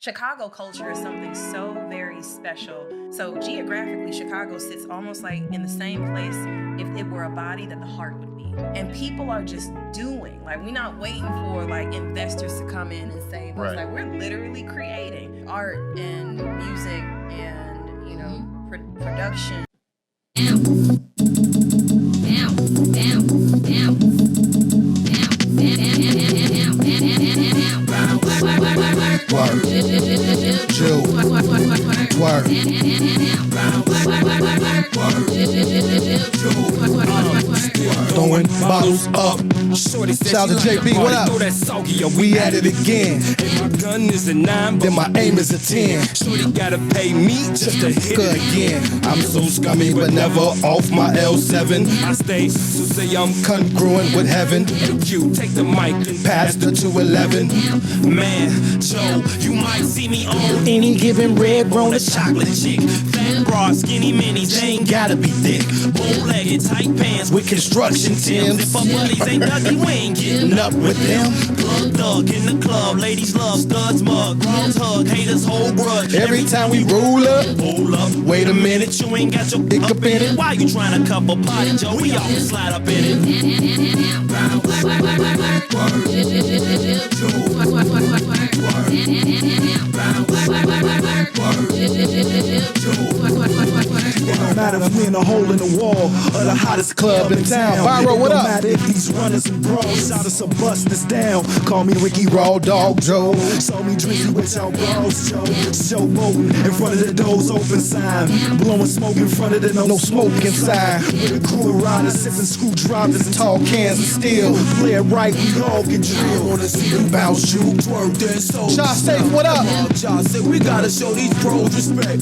Chicago culture is something so very special. So geographically, Chicago sits almost like in the same place if it were a body that the heart would be. And people are just doing. Like, we're not waiting for like investors to come in and save us. Right. Like, we're literally creating art and music and, you know, production. Throwing bottles up. Shout to JP, what up? We at it again. My gun is a 9, Then my aim is a 10. Shorty gotta pay me just to hit Good it again. I'm so scummy, but never off my L7. I stay, so say I'm Congruent with heaven. you. Take the mic and Pass the 211. Man, Joe, you might see me on Any given red on roll a chocolate chick. Fat bra, skinny minis, they ain't gotta be thick. bow-legged, tight pants With construction If Timbs. our buddies ain't ducky, we ain't getting Up with them. Plug thug in the club, ladies love studs mug, bros hug, haters hold grudge. Every time we roll up. Hold up, Wait a minute. you ain't got your Dick up in it. Why you trying to cup a potty, Joe? We all can slide up in it. It don't matter if we in a hole in the wall or the hottest club in town. Byro, what up? It don't matter if these runners and bros shout us or bust us down. Call me Ricky Raw Dog Joe. Saw me drinking with y'all bros, Joe. Showboating in front of the doors open sign. Blowing smoke in front of the No smoke inside. With a crew of riders sipping screwdrivers and Tall cans of steel. Play it right, we all get drilled. Wanna see you bounce, you twerk, then so. Shaw Safe, what up? Y'all say we gotta show these pros respect.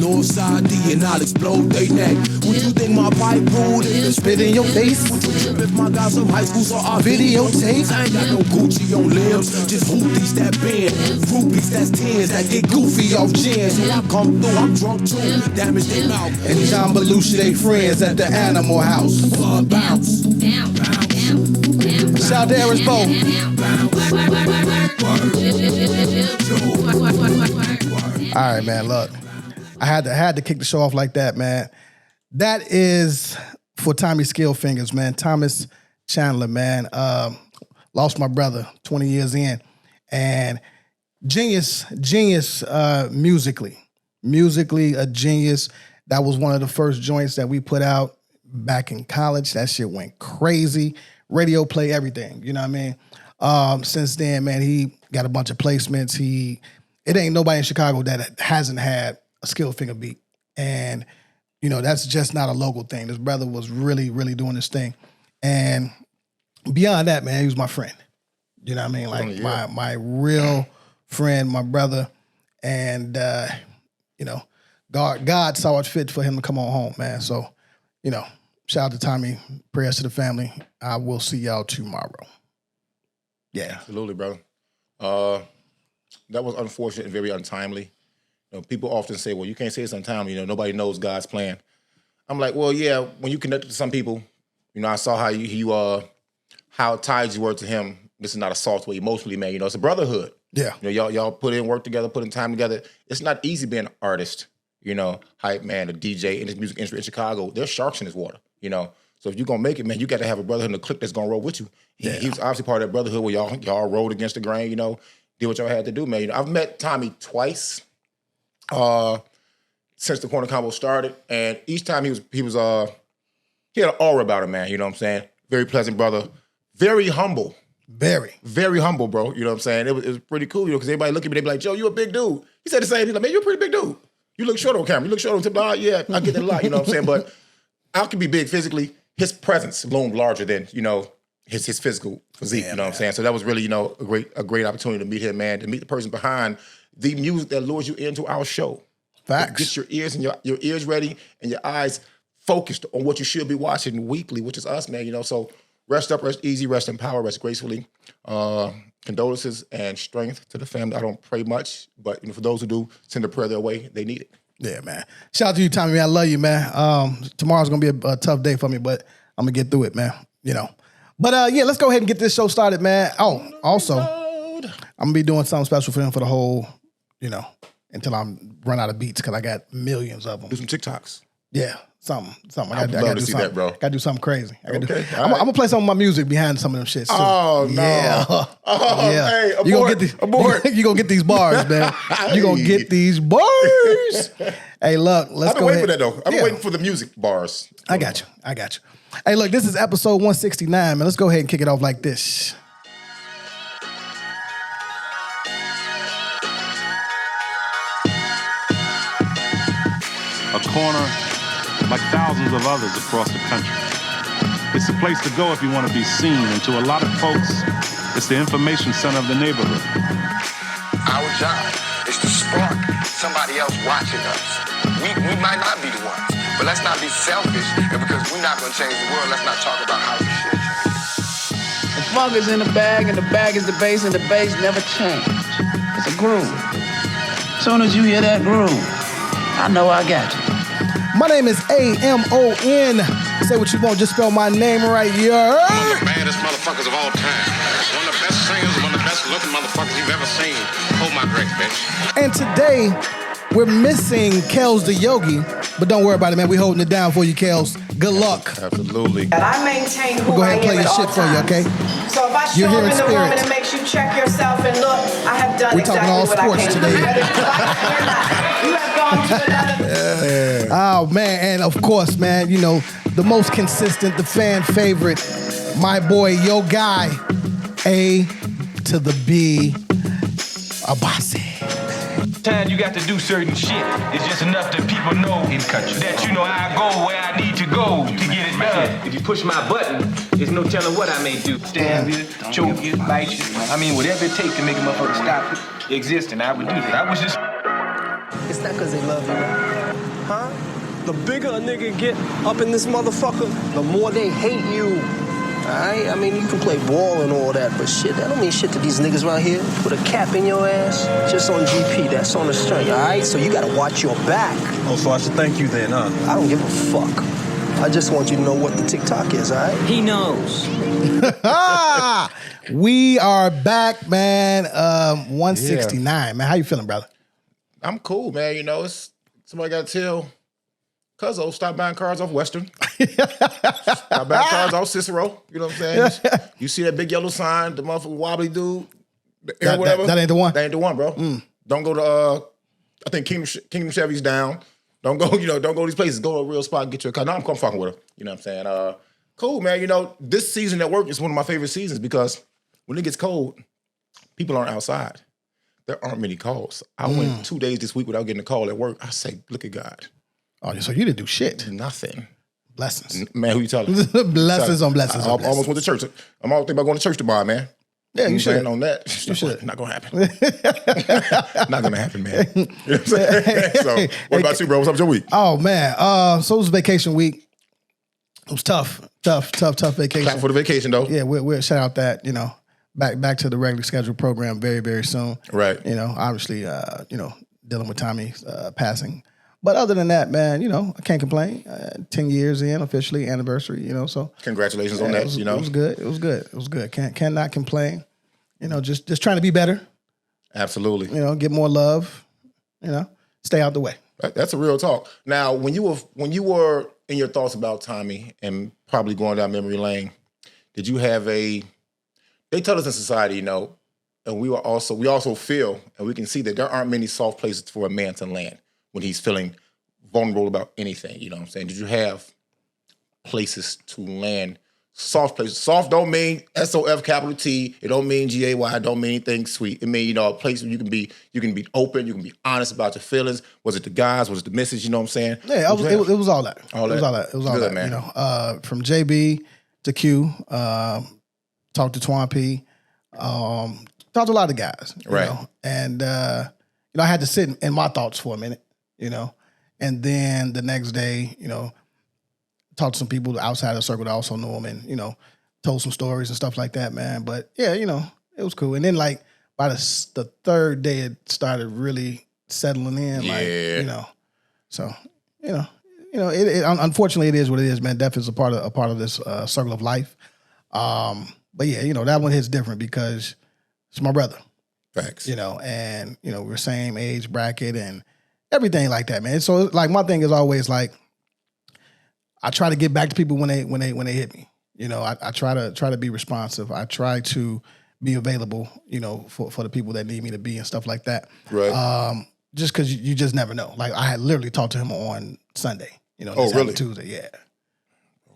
Northside D and I'll explode they neck. Would you think my pipe rude if Spit in your face. Would you trip if my guys from high school saw our Videotape. I ain't got no Gucci on limbs, just hoopies that bend, groupies that's tens that get goofy off gins. So I come through, I'm drunk too, damage they mouth. And John Belushi, they friends at the Animal House. Bounce. Shout to Harris Bow. All right, man, look. I had to kick the show off like that, man. That is for Tommy Skillfingers, man. Thomas Chandler, man. Lost my brother 20 years in. And genius musically. Musically, a genius. That was one of the first joints that we put out back in college. That shit went crazy. Radio play, everything. You know what I mean? Since then, man, he got a bunch of placements. It ain't nobody in Chicago that hasn't had a Skillfinger beat. And, you know, that's just not a local thing. This brother was really, really doing this thing. And beyond that, man, he was my friend. You know what I mean? Like my real friend, my brother. And, you know, God saw it fit for him to come on home, man. So, you know, shout out to Tommy. Prayers to the family. I will see y'all tomorrow. Yeah. Absolutely, brother. That was unfortunate and very untimely. You know, people often say, well, you can't say it's untimely. You know, nobody knows God's plan. I'm like, well, yeah, when you connected to some people, you know, I saw how tied you were to him. This is not a soft way emotionally, man. You know, it's a brotherhood. Yeah. You know, y'all put in work together, put in time together. It's not easy being an artist, you know, hype man, a DJ in this music industry in Chicago. There's sharks in this water, you know. So if you're going to make it, man, you got to have a brotherhood and a clique that's going to roll with you. He was obviously part of that brotherhood where y'all rolled against the grain, you know, did what y'all had to do, man. You know, I've met Tommy twice since the Corner Convo started, and each time he had an aura about him, man, you know what I'm saying? Very pleasant brother, very humble. Very humble, bro. You know what I'm saying? It was pretty cool, you know, because everybody look at me, they be like, Joe, you a big dude. He said the same. He's like, man, you're a pretty big dude. You look short on camera. You look short on TV. Yeah, I get that a lot, you know what I'm saying? But I can be big physically. His presence loomed larger than, you know, his physical physique, you know what I'm saying? So that was really, you know, a great opportunity to meet him, man, to meet the person behind the music that lures you into our show. Facts. Get your ears and your ears ready and your eyes focused on what you should be watching weekly, which is us, man, you know. So rest up, rest easy, rest in power, rest gracefully. Condolences and strength to the family. I don't pray much, but you know, for those who do, send a prayer their way. They need it. Yeah, man. Shout out to you, Tommy, man. I love you, man. Tomorrow's going to be a tough day for me, but I'm going to get through it, man. You know. But, yeah, let's go ahead and get this show started, man. Oh, also, I'm going to be doing something special for him for the whole, you know, until I'm run out of beats because I got millions of them. Do some TikToks. Yeah, something. I gotta see that, bro. Gotta do something crazy. I'm right. gonna play some of my music behind some of them shits too. Oh no! Yeah. Oh, Yeah. hey, abort, you gonna get these bars, man. You gonna get these bars. Hey, look, let's go. I've been waiting for ahead. that though. I've been waiting for the music bars. I got you. Hey, look, this is episode 169, man. Let's go ahead and kick it off like this. A corner like thousands of others across the country. It's a place to go if you want to be seen, and to a lot of folks, it's the information center of the neighborhood. Our job is to spark somebody else watching us. We might not be the ones, but let's not be selfish, and because we're not going to change the world, let's not talk about how we should change. The funk is in the bag, and the bag is the bass, and the bass never change. It's a groove. Soon as you hear that groove, I know I got you. My name is AMON. Say what you want, just spell my name right here. One of the baddest motherfuckers of all time. One of the best singers, one of the best looking motherfuckers you've ever seen. Hold my drink, bitch. And today, we're missing Kels the Yogi, but don't worry about it, man. We're holding it down for you, Kels. Good luck. Absolutely. And I maintain who We'll go I ahead and am play at your all shit for you, times. okay? So if I You're show here up in in the room spirit. and it makes you check yourself and look, I have done We're talking exactly all what sports I came today. to do. Like it or not, you have gone to another. Oh, man. And of course, man, you know, the most consistent, the fan favorite, my boy, yo guy, A to the B, Abasi. Time you got to do certain shit. It's just enough that people know that you know I go where I need to go to get it done. If you push my button, there's no telling what I may do. Stab you, choke you, bite you. I mean, whatever it takes to make a motherfucker stop existing, I would do that. I was just... It's not because they love you, man. Huh? The bigger a nigga get up in this motherfucker, the more they hate you. Alright? I mean, you can play ball and all that, but shit, that don't mean shit to these niggas right here. Put a cap in your ass, just on GP, that's on the string, alright? So you gotta watch your back. Oh, so I should thank you then, huh? I don't give a fuck. I just want you to know what the TikTok is, alright? He knows. We are back, man. 169, man. How you feeling, brother? I'm cool, man. You know, it's somebody got to tell Cuzzo stop buying cars off Western. Stop buying cars off Cicero. You know what I'm saying? You see that big yellow sign, the motherfucking wobbly dude, whatever. That ain't the one. That ain't the one, bro. Don't go to I think Kingdom Chevy's down. Don't go, don't go to these places. Go to a real spot and get your car. Now I'm come fucking with her. You know what I'm saying? Cool, man. You know, this season at work is one of my favorite seasons because when it gets cold, people aren't outside. There aren't many calls. I went 2 days this week without getting a call at work. I say, look at God. Oh, so you didn't do shit. Nothing. Blessings. Man, who you telling? Blessings on blessings. I almost went to church. I'm all thinking about going to church tomorrow, man. Yeah, you should. On that. You should. Not gonna happen. Not gonna happen, man. You know what I'm saying? So, what about you, bro? What's up with your week? Oh man, so it was vacation week. It was tough vacation. Clap for the vacation, though. Yeah, we'll shout out that back to the regular scheduled program very, very soon. Right. Obviously, dealing with Tommy's passing. But other than that, man, I can't complain. 10 years in, officially, anniversary, so. Congratulations on that, It was good. It was good. Cannot complain. Just trying to be better. Absolutely. Get more love, stay out the way. That's a real talk. Now, when you were in your thoughts about Tommy and probably going down memory lane, did you have they tell us in society, and we also feel, and we can see that there aren't many soft places for a man to land when he's feeling vulnerable about anything, you know what I'm saying? Did you have places to land, soft places? Soft don't mean SOF capital T. It don't mean GAY. It don't mean anything sweet. It mean, a place where you can be open, you can be honest about your feelings. Was it the guys? Was it the misses? You know what I'm saying? Yeah, it was all that. All that. It was all Good, that, man. From JB to Q, talked to Twan P, talked to a lot of guys. Right. And, I had to sit in my thoughts for a minute, and then the next day, talked to some people outside the circle that also knew him and, told some stories and stuff like that, man. But yeah, it was cool. And then by the third day, it started really settling in. Yeah. So, unfortunately it is what it is, man. Death is a part of this circle of life. But yeah, that one hits different because it's my brother. Facts. You know, and you know, we're same age bracket and everything like that, man. So like my thing is always like, I try to get back to people when they hit me. You know, I try to be responsive. I try to be available, you know, for the people that need me to be and stuff like that. Right. Just because you just never know. Like I had literally talked to him on Sunday. You know, really? Tuesday, yeah.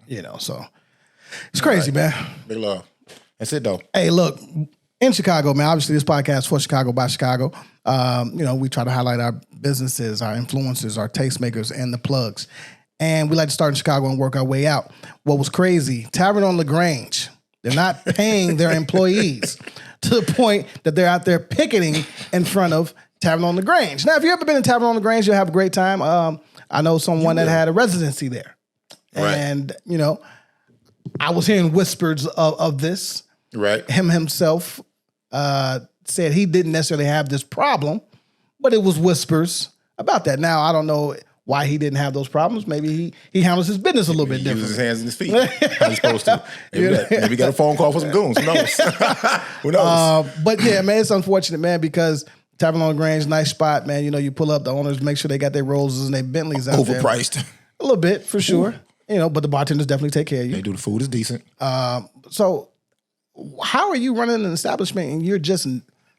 You know, so it's crazy, man. Big love. That's it though. Hey, look, in Chicago, man. Obviously, this podcast is for Chicago by Chicago. You know, we try to highlight our businesses, our influencers, our tastemakers, and the plugs. And we like to start in Chicago and work our way out. What was crazy, TAVERN on LAGRANGE, they're not paying their employees to the point that they're out there picketing in front of TAVERN on LAGRANGE. Now, if you've ever been to TAVERN on LAGRANGE, you'll have a great time. I know someone that had a residency there. Right. And, you know, I was hearing whispers of this. Right. Him himself said he didn't necessarily have this problem, but it was whispers about that. Now, I don't know why he didn't have those problems. Maybe he handles his business a little bit different. Uses his hands and his feet. How he's supposed to. Maybe got a phone call for some goons. Who knows? Who knows? But yeah, man, it's unfortunate, man, because TAVERN on LAGRANGE, nice spot, man. You know, you pull up, the owners make sure they got their Rolls and their Bentleys out there. Overpriced. A little bit, for sure. You know, but the bartenders definitely take care of you. They do. The food is decent. So how are you running an establishment and you're just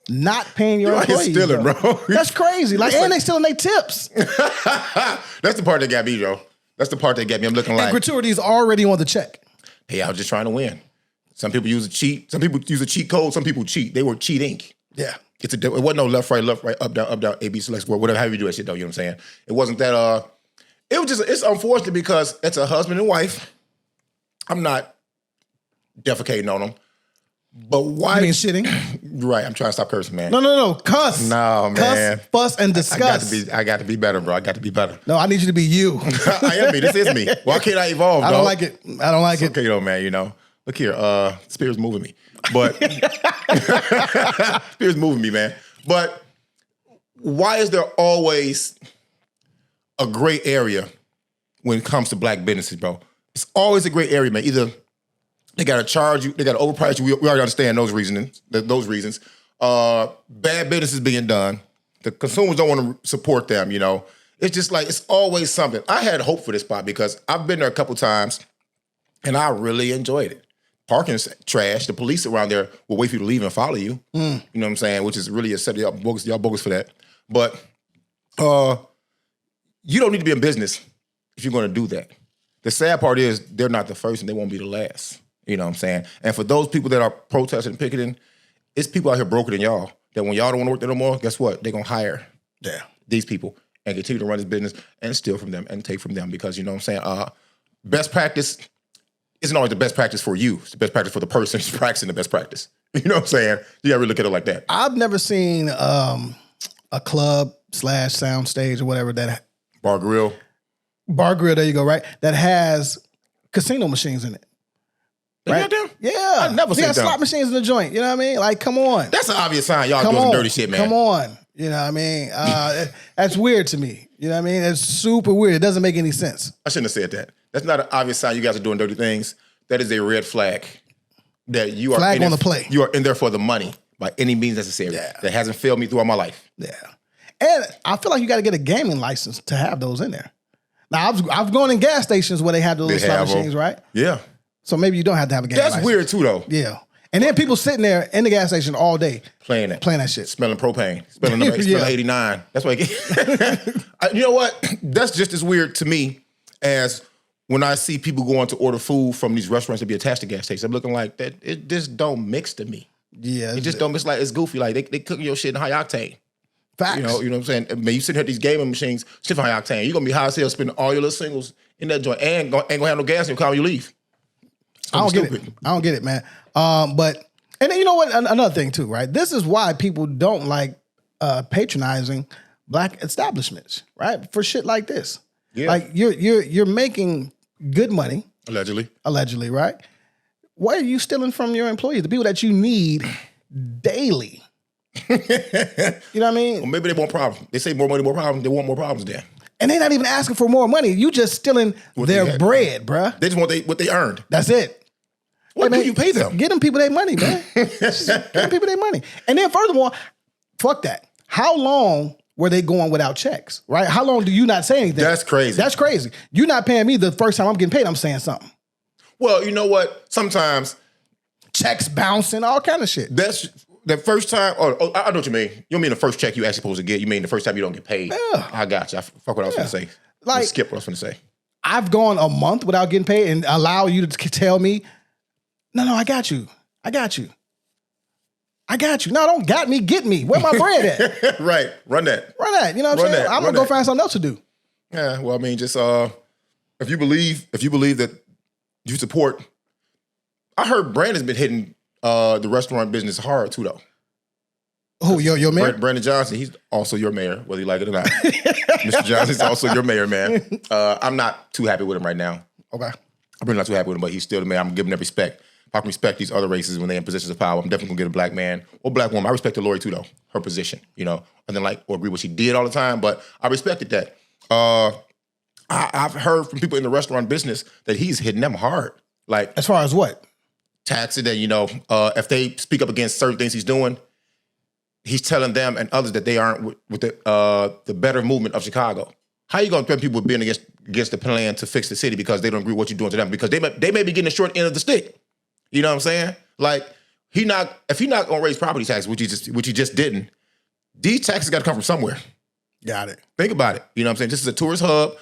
not paying your employees? You're stealing, bro. That's crazy. Like, and they stealing their tips. That's the part that got me, Joe. That's the part that got me. I'm looking like... And gratuities already on the check. Hey, I was just trying to win. Some people use a cheat. Some people use a cheat code. Some people cheat. They were cheating. Yeah. It wasn't no left, right, up, down, A, B, select, whatever, however you do that shit, though, you know what I'm saying? It wasn't that, it was just, it's unfortunate because it's a husband and wife. I'm not defecating on them. But why? You mean shitting? Right, I'm trying to stop cursing, man. No. Cuss. No, man. Cuss, fuss, and discuss. I got to be better, bro. I got to be better. No, I need you to be you. I am me. This is me. Why can't I evolve, I don't like it. I don't like it. Okay, though, man, you know. Look here, Spirit's moving me. But Spirit's moving me, man. But why is there always a gray area when it comes to black businesses, bro? It's always a gray area, man. Either they gotta charge you, they gotta overprice you. We already understand those reasons. Bad business being done. The consumers don't want to support them, you know. It's just like, it's always something. I had hope for this spot because I've been there a couple times and I really enjoyed it. Parking's trash. The police around there will wait for you to leave and follow you. You know what I'm saying? Which is really a set. Y'all bogus for that. But you don't need to be in business if you're going to do that. The sad part is they're not the first and they won't be the last. You know what I'm saying? And for those people that are protesting and picketing, it's people out here broker than y'all. That when y'all don't want to work there no more, guess what? They're going to hire these people and continue to run this business and steal from them and take from them because, you know what I'm saying? Best practice isn't always the best practice for you. It's the best practice for the person who's practicing the best practice. You know what I'm saying? You gotta really look at it like that. I've never seen a club / sound stage or whatever that... Bar grill, there you go, right? That has casino machines in it. Right? Yeah. I've never seen them. They got slot machines in the joint. You know what I mean? Like, come on. That's an obvious sign y'all doing some dirty shit, man. Come on. You know what I mean? That's weird to me. You know what I mean? It's super weird. It doesn't make any sense. I shouldn't have said that. That's not an obvious sign you guys are doing dirty things. That is a red flag. That you are flag on the play. You are in there for the money by any means necessary. Yeah. That hasn't failed me throughout my life. Yeah. And I feel like you got to get a gaming license to have those in there. Now, I've gone in gas stations where they have those slot machines, right? Yeah. So maybe you don't have to have a gaming license. That's weird too, though. Yeah. And then people sitting there in the gas station all day. Playing that shit. Smelling propane. Smelling 89. That's why you know what? That's just as weird to me as when I see people going to order food from these restaurants that be attached to gas stations. I'm looking like that. It just don't mix to me. Yeah. It just don't mix. Like, it's goofy. Like, they cooking your shit in high octane. Facts. You know what I'm saying? Man, you sitting here at these gaming machines, shit high octane. You're going to be high as hell spending all your little singles in that joint and ain't going to have no gas in your car when you leave. I don't get it, man. But then you know what? Another thing too, right? This is why people don't like patronizing black establishments, right? For shit like this. Yeah. Like you're making good money. Allegedly, right? Why are you stealing from your employees? The people that you need daily. You know what I mean? Well, maybe they want problems. They say more money, more problems. They want more problems then. And they're not even asking for more money. You just stealing their bread, bruh. They just want what they earned. That's it. What do you pay them? Get them people their money, man. Get them people their money. And then furthermore, fuck that. How long were they going without checks, right? How long do you not say anything? That's crazy. That's crazy. You're not paying me the first time I'm getting paid, I'm saying something. Well, you know what? Sometimes checks bouncing, all kind of shit. That's the first time. Oh, I know what you mean. You don't mean the first check you actually supposed to get. You mean the first time you don't get paid. Yeah. I got you. Fuck what I was going to say. Like, skip what I was going to say. I've gone a month without getting paid and allow you to tell me, no, I got you. I got you. I got you. No, don't got me, get me. Where my bread at? Right. Run that. Run that. You know what I'm saying? I'm going to go find something else to do. Yeah, well, I mean, just if you believe that you support. I heard Brandon's been hitting the restaurant business hard too, though. Who, your mayor? Brandon Johnson, he's also your mayor, whether you like it or not. Mr. Johnson's also your mayor, man. I'm not too happy with him right now. Okay. I'm really not too happy with him, but he's still the mayor. I'm giving him respect. If I can respect these other races when they're in positions of power, I'm definitely gonna get a black man or black woman. I respect the Lori too, though, her position, you know, and then or agree what she did all the time, but I respected that. I've heard from people in the restaurant business that he's hitting them hard. Like, as far as what? Taxing that, you know, if they speak up against certain things he's doing, he's telling them and others that they aren't with the better movement of Chicago. How you gonna threaten people with being against the plan to fix the city because they don't agree with what you're doing to them? Because they may be getting the short end of the stick. You know what I'm saying? Like, if he not gonna raise property taxes, which he just didn't, these taxes got to come from somewhere. Got it. Think about it. You know what I'm saying? This is a tourist hub.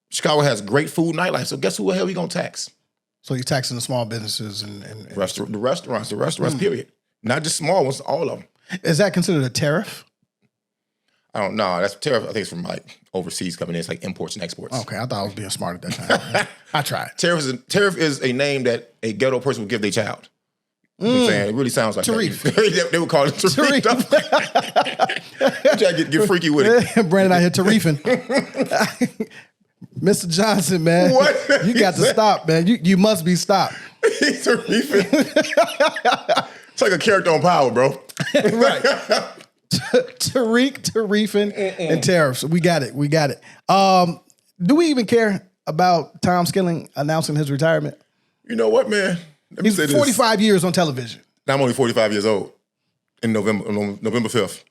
Chicago has great food, nightlife. So guess who the hell we gonna tax? So you're taxing the small businesses and the restaurants, period. Not just small ones, all of them. Is that considered a tariff? I don't know. That's tariff. I think it's from like overseas coming in. It's like imports and exports. Okay, I thought I was being smart at that time. I tried. Tariff is a name that a ghetto person would give their child. You know what I'm saying? It really sounds like Tarif. They would call it Tarif. Try to get freaky with it. Brandon out here Tarifing. Mr. Johnson, man. What? You got to stop, man. You must be stopped. He's Tarifing. It's like a character on Power, bro. Right. Tarifing, and tariffs. We got it. Do we even care about Tom Skilling announcing his retirement? You know what, man? Let me He's say this. 45 years on television. Now I'm only 45 years old in November 5th.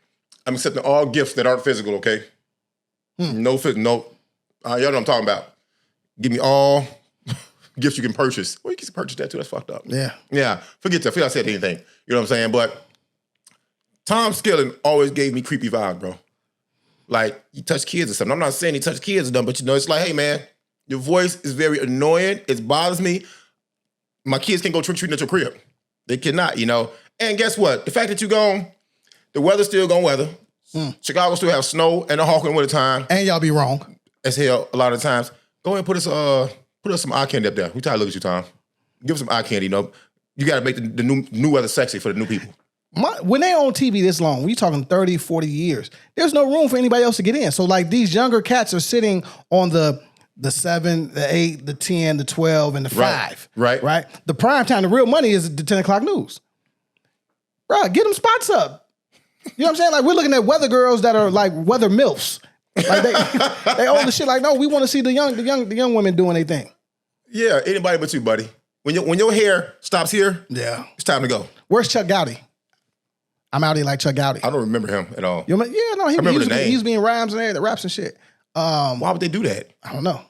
I'm accepting all gifts that aren't physical, okay? No. Y'all know what I'm talking about. Give me all gifts you can purchase. Well, you can purchase that too. That's fucked up. Yeah. Yeah. Forget that. I feel I said anything. You know what I'm saying? But Tom Skilling always gave me creepy vibes, bro. Like, he touched kids or something. I'm not saying he touched kids or nothing, but you know, it's like, hey, man, your voice is very annoying. It bothers me. My kids can't go trick-or-treating at your crib. They cannot, you know. And guess what? The fact that you're gone, the weather's still gonna weather. Chicago still have snow and a hawk in the wintertime. And y'all be wrong. As hell a lot of times. Go ahead and put us some eye candy up there. We try to look at you, Tom. Give us some eye candy, you know. You gotta make the new weather sexy for the new people. When they on TV this long, we talking 30, 40 years, there's no room for anybody else to get in. So like these younger cats are sitting on the 7, the 8, the 10, the 12, and the 5. Right. The prime time, the real money is the 10 o'clock news. Bro, get them spots up. You know what I'm saying? Like, we're looking at weather girls that are like weather milfs. Like they old as shit. Like, no, we want to see the young women doing their thing. Yeah, anybody but you, buddy. When your hair stops here, yeah, it's time to go. Where's Chuck Gowdy? I'm outie like Chuck Gowdy. I don't remember him at all. He remember the name. He's being rhymes and everything, raps and shit. Why would they do that? I don't know.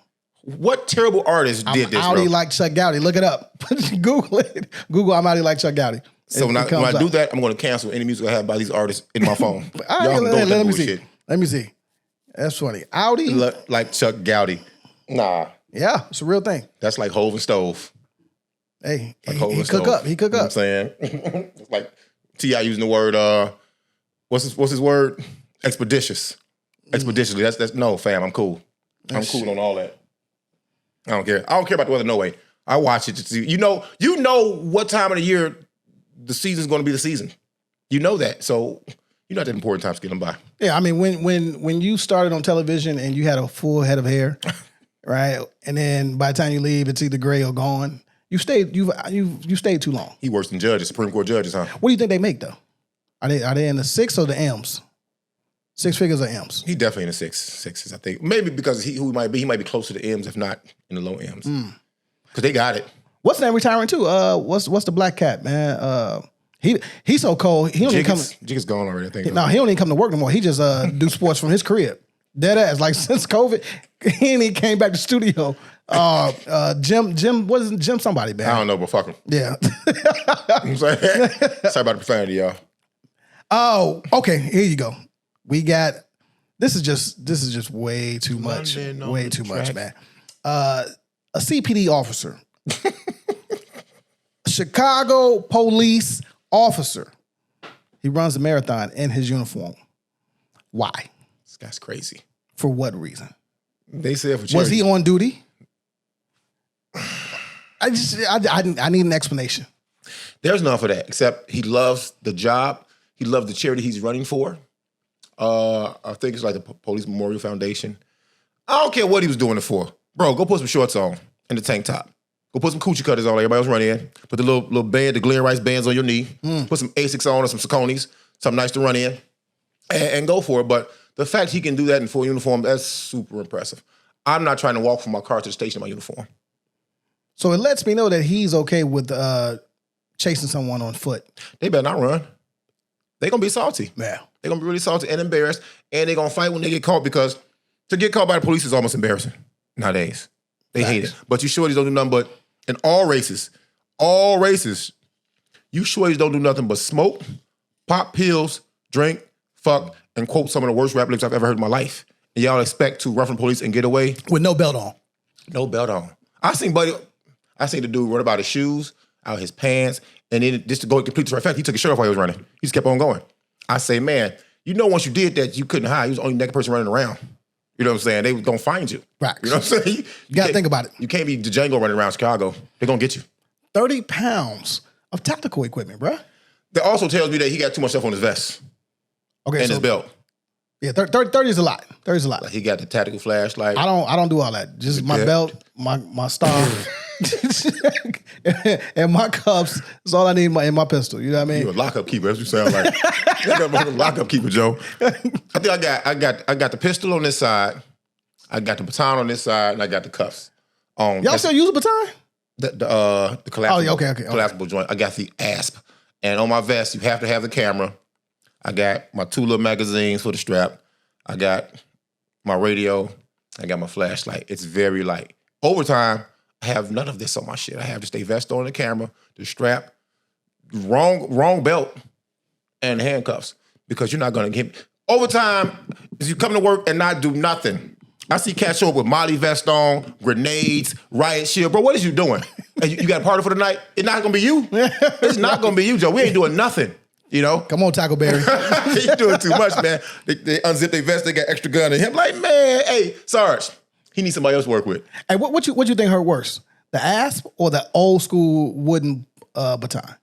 What terrible artist did this, I'm bro? outie like Chuck Gowdy. Look it up. Google it. Google I'm outie like Chuck Gowdy. So when I do that, I'm going to cancel any music I have by these artists in my phone. Let me see. Let me see. That's funny. Outie like Chuck Gowdy. Nah. Yeah, it's a real thing. That's like Hove and Stove. Hey, like he cook up. He cook up. You know what I'm saying? It's like T.I. using the word, what's his word? Expeditious. Expeditiously. That's no, fam, I'm cool. I'm cool on all that. I don't care. I don't care about the weather, no way. I watch it to see. You know what time of the year the season's going to be the season. You know that. So you know that important times getting by. Yeah, I mean, when you started on television and you had a full head of hair, right? And then by the time you leave, it's either gray or gone. You stayed too long. He worse than judges, Supreme Court judges, huh? What do you think they make though? Are they in the 6 or the M's? 6 figures or M's? He definitely in the sixes, I think. Maybe because he might be close to the M's, if not in the low M's. Because they got it. What's that retiring too? What's the black cat, man? He's so cold. He don't even come. Jigga's gone already. I think. No, he don't even come to work no more. He just do sports from his crib. Dead ass. Like since COVID, he ain't even came back to studio. Jim, what is Jim? Somebody, man. I don't know, but fuck him. Yeah. I'm sorry. Sorry about the profanity, y'all. Oh, okay. Here you go. We got. This is just way too much. Way too much, man. A CPD officer, Chicago police officer. He runs a marathon in his uniform. Why? This guy's crazy. For what reason? They said for charity. Was he on duty? I need an explanation. There's none for that, except he loves the job. He loves the charity he's running for. I think it's like the Police Memorial Foundation. I don't care what he was doing it for. Bro, go put some shorts on and the tank top. Go put some coochie cutters on. Everybody else run in. Put the little band, the Glen Rice bands on your knee. Put some Asics on or some Sauconys. Something nice to run in. And go for it. But the fact he can do that in full uniform, that's super impressive. I'm not trying to walk from my car to the station in my uniform. So it lets me know that he's okay with chasing someone on foot. They better not run. They're going to be salty. Yeah. They're going to be really salty and embarrassed. And they're going to fight when they get caught because to get caught by the police is almost embarrassing nowadays. They hate it. But you shorties don't do nothing but, in all races, you shorties don't do nothing but smoke, pop pills, drink, fuck, and quote some of the worst rap lyrics I've ever heard in my life. And y'all expect to run from police and get away? With no belt on. No belt on. I seen the dude run about his shoes, out his pants, and then just to go complete the right fact, he took his shirt off while he was running. He just kept on going. I say, man, you know once you did that, you couldn't hide. You was the only naked person running around. You know what I'm saying? They was gonna find you. Right. You know what I'm saying? You gotta think about it. You can't be Django running around Chicago. They're gonna get you. 30 pounds of tactical equipment, bruh. That also tells me that he got too much stuff on his vest. Okay. And his belt. Yeah, 30 is a lot. 30 is a lot. Like he got the tactical flashlight. I don't do all that. Just my belt, my star, and my cuffs is all I need in my pistol. You know what I mean? You a lockup keeper, that's what you sound like. You're a lockup keeper, Joe. I think I got the pistol on this side, I got the baton on this side, and I got the cuffs. Y'all still use a baton? The collapsible, okay. collapsible joint. I got the ASP. And on my vest, you have to have the camera. I got my 2 little magazines for the strap. I got my radio. I got my flashlight. It's very light. Overtime, I have none of this on my shit. I have just a vest on, the camera, the strap, wrong belt, and handcuffs. Because you're not gonna get overtime. Is you come to work and not do nothing. I see cats show up with Molly vest on, grenades, riot shield. Bro, what is you doing? You got a party for the night? It's not gonna be you. It's not gonna be you, Joe. We ain't doing nothing. You know? Come on, Taco Berry. You doing too much, man. They unzip their vest, they got extra gun in him. Like, man, hey, Sarge, he needs somebody else to work with. Hey, what you think hurt worse? The ASP or the old school wooden baton?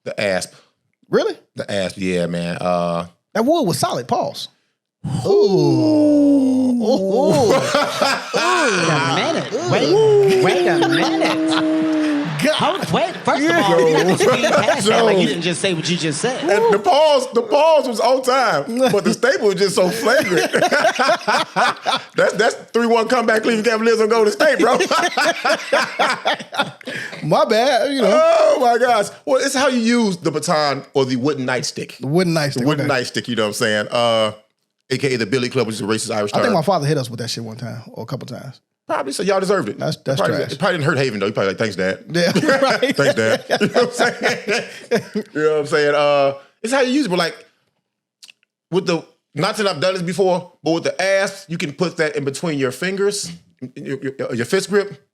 The ASP. Really? The ASP, yeah, man. That wood was solid, pause. Ooh. Wait a minute. Wait, first of all, you got to speed past that. Like you didn't just say what you just said. And the pause was on time, but the staple was just so flagrant. That's 3-1 comeback. Cleveland Cavaliers on Golden State, bro. My bad, you know. Oh my gosh. Well, it's how you use the baton or the wooden nightstick. The wooden nightstick. The wooden nightstick. You know what I'm saying? AKA the Billy Club, which is a racist Irish term. I think my father hit us with that shit one time or a couple times. Probably, so y'all deserved it. That's probably, trash. It probably didn't hurt Haven, though. He probably like, thanks, Dad. Yeah, right. Thanks, Dad. You know what I'm saying? You know what I'm saying? It's how you use it, but like, with the, not that I've done this before, but with the ass, you can put that in between your fingers, your fist grip.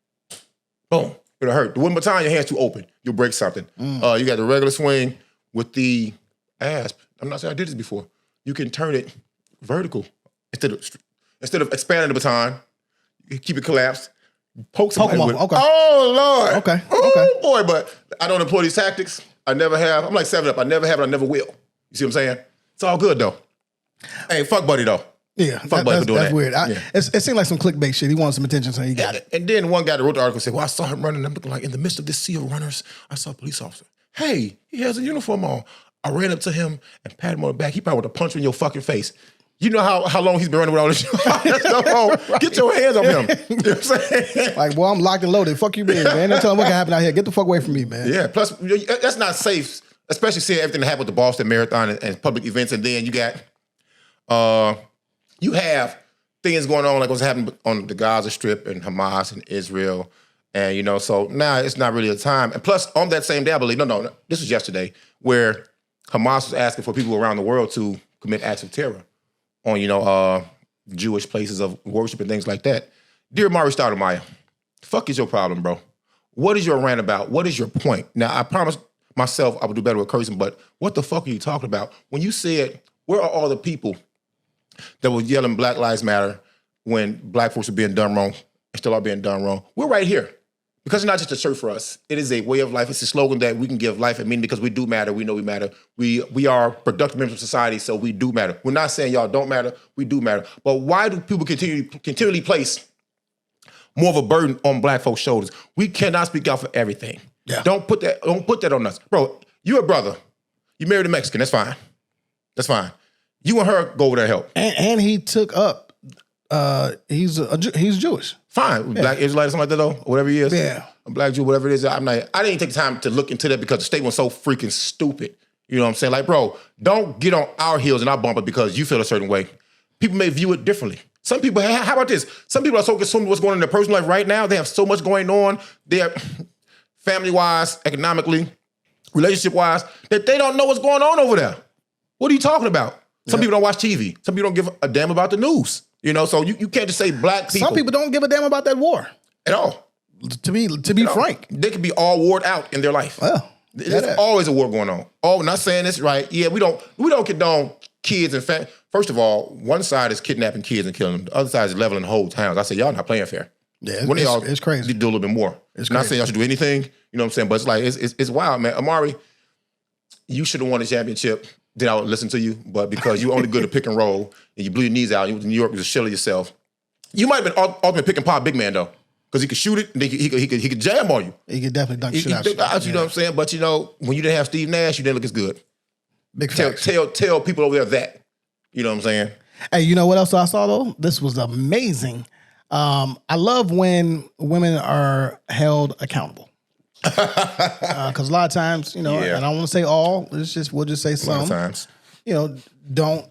Boom. It'll hurt. The wooden baton, your hand's too open. You'll break something. You got the regular swing with the asp. I'm not saying I did this before. You can turn it vertical. Instead of expanding the baton, you keep it collapsed. Poke somebody with it. Okay. Oh, Lord. Okay. Oh, boy, but I don't employ these tactics. I never have. I'm like 7-Up. I never have it. I never will. You see what I'm saying? It's all good, though. Hey, fuck Buddy, though. Yeah, fuck Buddy for doing that's that. weird. Yeah. It seemed like some clickbait shit. He wanted some attention, so he got it. And then one guy that wrote the article said, well, I saw him running. I'm looking like, in the midst of this sea of runners, I saw a police officer. Hey, he has a uniform on. I ran up to him and patted him on the back. He probably would have punched me in your fucking face. You know how long he's been running with all this stuff on? Right. Get your hands off him. You know what I'm saying? Like, boy, I'm locked and loaded. Fuck you, man. Ain't no telling what can happen out here. Get the fuck away from me, man. Yeah, plus, that's not safe especially seeing everything that happened with the Boston Marathon and public events, and then you have things going on like what's happening on the Gaza Strip and Hamas and Israel, and so now it's not really a time. And plus, on that same day, I believe, no, this was yesterday, where Hamas was asking for people around the world to commit acts of terror on Jewish places of worship and things like that. Dear Mari Stoudemire, fuck is your problem, bro? What is your rant about? What is your point? Now, I promised myself I would do better with cursing, but what the fuck are you talking about? When you said, where are all the people that were yelling Black Lives Matter when black folks were being done wrong and still are being done wrong? We're right here. Because it's not just a shirt for us. It is a way of life. It's a slogan that we can give life and meaning because we do matter. We know we matter. We are productive members of society, so we do matter. We're not saying y'all don't matter. We do matter. But why do people continually place more of a burden on black folks' shoulders? We cannot speak out for everything. Yeah. Don't put that on us. Bro, you're a brother. You married a Mexican. That's fine. That's fine. You and her go over there and help. And he took up, he's Jewish. Fine. Black Israelite or something like that though, or whatever he is. Yeah. A black Jew, whatever it is. I didn't take the time to look into that because the statement was so freaking stupid. You know what I'm saying? Like, bro, don't get on our heels and our bumper because you feel a certain way. People may view it differently. Some people, how about this? Some people are so consumed with what's going on in their personal life right now. They have so much going on. They're family-wise, economically, relationship-wise, that they don't know what's going on over there. What are you talking about? Some people don't watch TV. Some people don't give a damn about the news. So you can't just say black people. Some people don't give a damn about that war. At all. To be frank. They could be all warred out in their life. Well, there's always a war going on. Oh, not saying this right. Yeah, we don't condone kids and family. First of all, one side is kidnapping kids and killing them. The other side is leveling whole towns. I say, y'all not playing fair. Yeah, it's crazy. You do a little bit more. It's not crazy. saying y'all should do anything, you know what I'm saying? But it's like, it's wild, man. Amari, you should have won the championship. Then I would listen to you. But because you only good at pick and roll and you blew your knees out, you went to New York, you was a shell of yourself. You might have been ultimate pick and pop big man though. Because he could shoot it and he could jam on you. He could definitely dunk shit out. You know what I'm saying? But when you didn't have Steve Nash, you didn't look as good. Big facts. Tell people over there that. You know what I'm saying? Hey, you know what else I saw though? This was amazing. I love when women are held accountable. Because a lot of times, and I don't want to say all, we'll just say some. A lot of times. Don't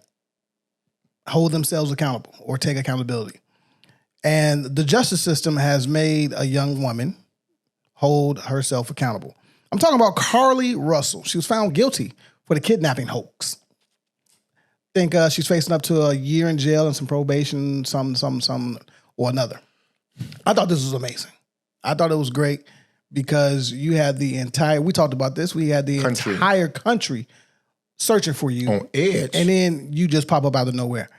hold themselves accountable or take accountability. And the justice system has made a young woman hold herself accountable. I'm talking about CARLEE Russell. She was found guilty for the kidnapping hoax. I think she's facing up to a year in jail and some probation, some or another. I thought this was amazing. I thought it was great because you had we talked about this, we had the entire country searching for you. On edge. And then you just pop up out of nowhere.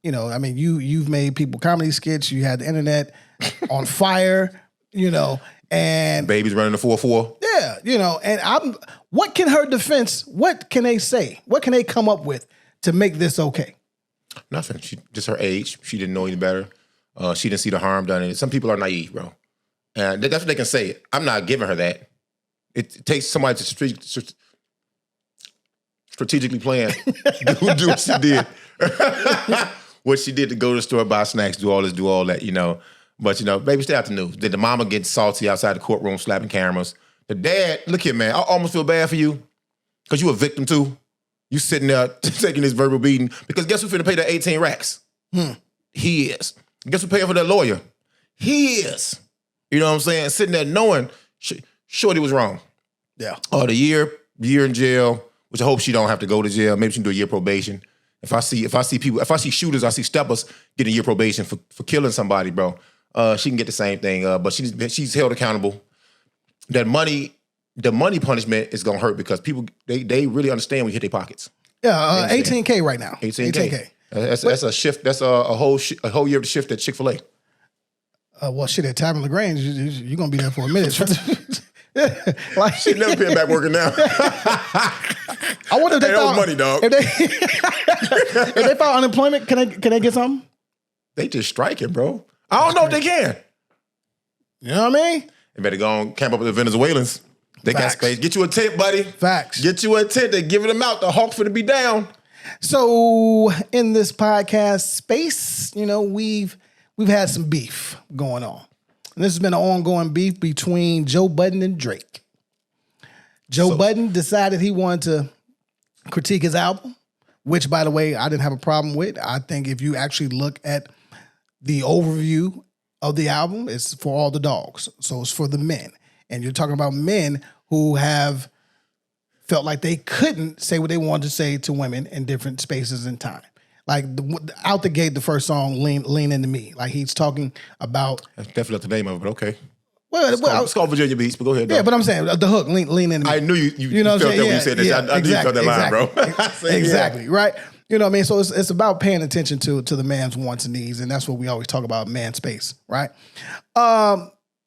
You've made people comedy skits, you had the internet on fire, and babies running the 4-4. Yeah, and what can her defense, what can they say? What can they come up with to make this okay? Nothing. Just her age. She didn't know any better. She didn't see the harm done in it. Some people are naive, bro. And that's what they can say. I'm not giving her that. It takes somebody to strategically plan, do what she did. What she did to go to the store, buy snacks, do all this, do all that, But, baby, stay out the news. Did the mama get salty outside the courtroom, slapping cameras? The dad, look here, man, I almost feel bad for you because you a victim too. You sitting there taking this verbal beating because guess who finna pay that 18 racks? He is. Guess who paying for that lawyer? He is. You know what I'm saying? Sitting there knowing Shorty was wrong. Yeah. Oh, the year in jail, which I hope she don't have to go to jail. Maybe she can do a year probation. If I see shooters, I see steppers getting a year probation for killing somebody, bro. She can get the same thing. But she's held accountable. The money punishment is gonna hurt because people they really understand when you hit their pockets. Yeah, $18K right now. 18K. That's a shift. That's a whole year of the shift at Chick-fil-A. Well, shit, at TAVERN LAGRANGE, you're gonna be there for a minute. She's never paying back working now. I wonder if they found money, dog. If they found unemployment, can they get something? They just striking, bro. I don't know if they can. You know what I mean? They better go and camp up with the Venezuelans. They got space. Get you a tent, buddy. Facts. Get you a tent. They're giving them out. The Hawks finna be down. So in this podcast space, we've had some beef going on. And this has been an ongoing beef between Joe Budden and Drake. Joe Budden decided he wanted to critique his album, which, by the way, I didn't have a problem with. I think if you actually look at the overview of the album, it's for all the dogs. So it's for the men. And you're talking about men who have felt like they couldn't say what they wanted to say to women in different spaces and time. Like out the gate, the first song, Lean Into Me. Like he's talking about... That's definitely not the name of it, but okay. Well, it's called Virginia Beach, but go ahead. Yeah, but I'm saying the hook, lean into me. I knew you know felt that when you said this. I knew you felt that line, bro. Exactly, right? You know what I mean? So it's about paying attention to the man's wants and needs, and that's what we always talk about, man space, right?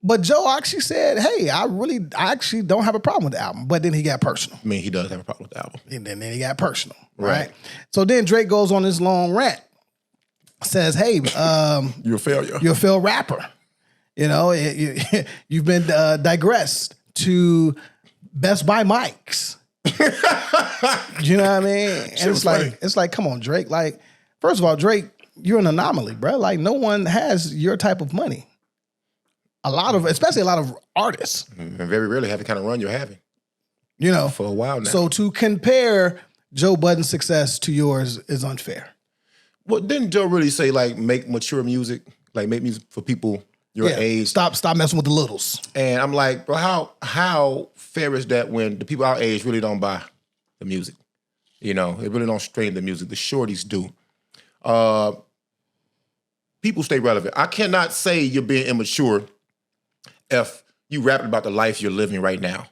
But Joe actually said, hey, I actually don't have a problem with the album. But then he got personal. I mean, he does have a problem with the album. And then he got personal, right? So then Drake goes on this long rant, says, hey, you're a failure. You're a failed rapper. You know, you've been digressed to Best Buy mics. You know what I mean? And it's like, come on, Drake. Like, first of all, Drake, you're an anomaly, bro. Like, no one has your type of money. Especially a lot of artists. And very rarely have the kind of run you're having. You know, for a while now. So to compare Joe Budden's success to yours is unfair. Well, didn't Joe really say like make mature music, like make music for people your age? Stop messing with the littles. And I'm like, bro, how fair is that when the people our age really don't buy the music? You know, they really don't stream the music. The shorties do. People stay relevant. I cannot say you're being immature if you rapping about the life you're living right now.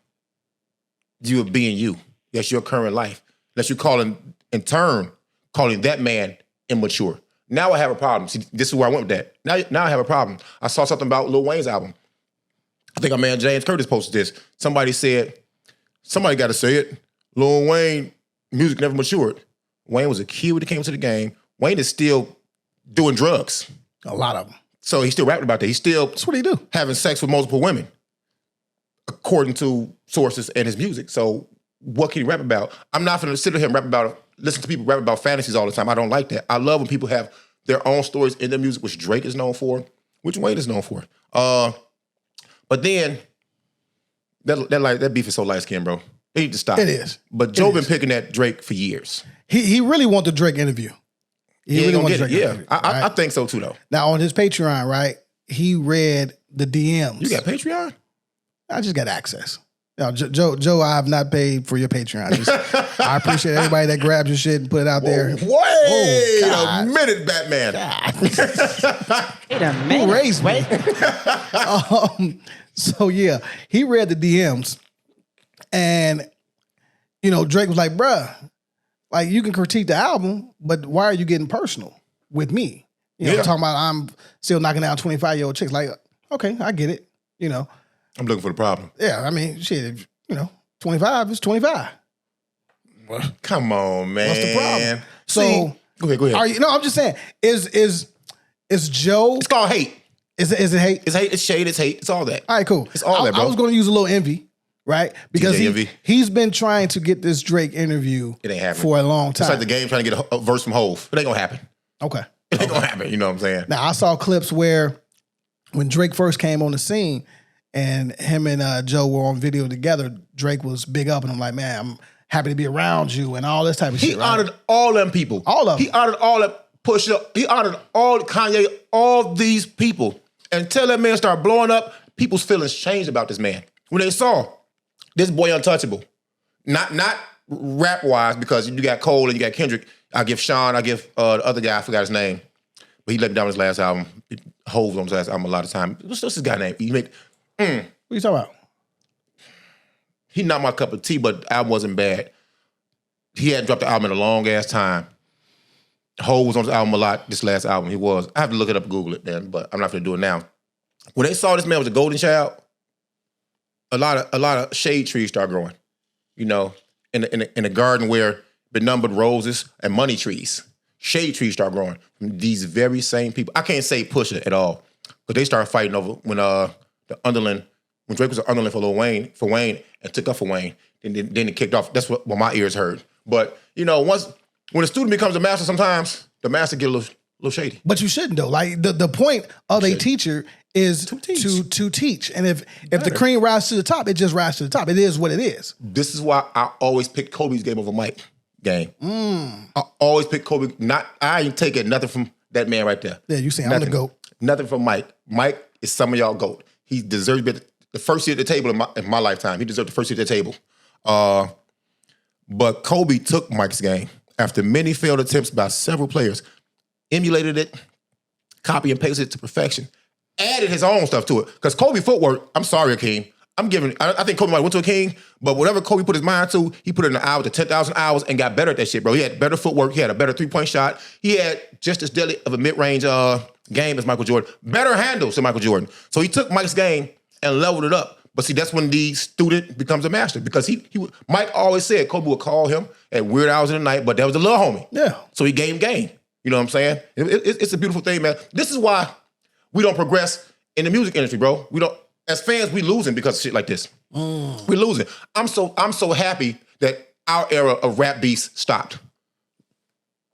You are being you. That's your current life. Unless you're calling that man immature. Now I have a problem. See, this is where I went with that. Now I have a problem. I saw something about Lil Wayne's album. I think our man James Curtis posted this. Somebody got to say it. Lil Wayne, music never matured. Wayne was a kid when he came to the game. Wayne is still doing drugs. A lot of them. So he's still rapping about that. He's still That's what he do. Having sex with multiple women, according to sources and his music. So what can he rap about? I'm not going to sit here and listen to people rap about fantasies all the time. I don't like that. I love when people have their own stories in their music, which Drake is known for, which Wayne is known for. But then that beef is so light skinned, bro. They need to stop. It is. But Joe been picking at Drake for years. He really want the Drake interview. He really wants Drake interview. I think so too, though. Now on his Patreon, right? He read the DMs. You got Patreon? I just got access. No, Joe, I have not paid for your Patreon. I appreciate everybody that grabs your shit and put it out there. Wait a minute, Batman. Wait a minute. Who raised me? So yeah, he read the DMs, and you know Drake was like, "Bruh, like you can critique the album, but why are you getting personal with me? You know, talking about I'm still knocking down 25-year-old chicks. Like, okay, I get it. You know." I'm looking for the problem. Yeah, I mean, shit, 25 is 25. Well, come on, man. What's the problem? So, see, go ahead. I'm just saying, is Joe... It's called hate. Is it hate? It's hate, it's shade, it's hate, it's all that. All right, cool. It's all that, bro. I was going to use a little envy, right? Because envy. He's been trying to get this Drake interview It ain't happening. for a long time. It's like the game trying to get a verse from Hove. It ain't going to happen. Okay. It ain't going to happen, you know what I'm saying? Now, I saw clips where when Drake first came on the scene, and him and Joe were on video together, Drake was big up, and I'm like, man, I'm happy to be around you, and all this type of shit. He honored all them people. All of them. He honored all that Pusha. He honored all Kanye, all these people. Until that man started blowing up, people's feelings changed about this man. When they saw this boy untouchable, not rap-wise, because you got Cole and you got Kendrick. I give Sean, I give the other guy, I forgot his name, but he let me down on his last album. Hove on his last album a lot of time. What's his guy name? He made... What are you talking about? He not my cup of tea, but the album wasn't bad. He hadn't dropped the album in a long ass time. Hov was on his album a lot, this last album. He was. I have to look it up and Google it then, but I'm not going to do it now. When they saw this man was a golden child, a lot of shade trees start growing. You know, in a garden where been numbered roses and money trees. Shade trees start growing from these very same people. I can't say Pusha at all, but they started fighting over when when Drake was an underling for Wayne, and took up for Wayne, then it kicked off. That's what my ears heard. But, when a student becomes a master, sometimes the master get a little shady. But you shouldn't, though. Like, the point of a teacher is to teach. And if the cream rises to the top, it just rises to the top. It is what it is. This is why I always pick Kobe's game over Mike game. I always pick Kobe. I ain't taking nothing from that man right there. Yeah, you saying I'm the GOAT. Nothing from Mike. Mike is some of y'all GOAT. He deserves to be the first seat at the table in my lifetime. He deserved the first seat at the table. But Kobe took Mike's game after many failed attempts by several players, emulated it, copy and pasted it to perfection, added his own stuff to it. Because Kobe footwork, I'm sorry, Akeem. I think Kobe might have went to Akeem, but whatever Kobe put his mind to, he put it in the hours to 10,000 hours and got better at that shit, bro. He had better footwork. He had a better three-point shot. He had just as deadly of a mid-range game as Michael Jordan. Better handles than Michael Jordan. So he took Mike's game and leveled it up. But see, that's when the student becomes a master, because Mike always said Kobe would call him at weird hours in the night, but that was the little homie. Yeah. So he gave him game. You know what I'm saying? It's a beautiful thing, man. This is why we don't progress in the music industry, bro. We don't. As fans, we losing because of shit like this. We're losing. I'm so happy that our era of rap beasts stopped.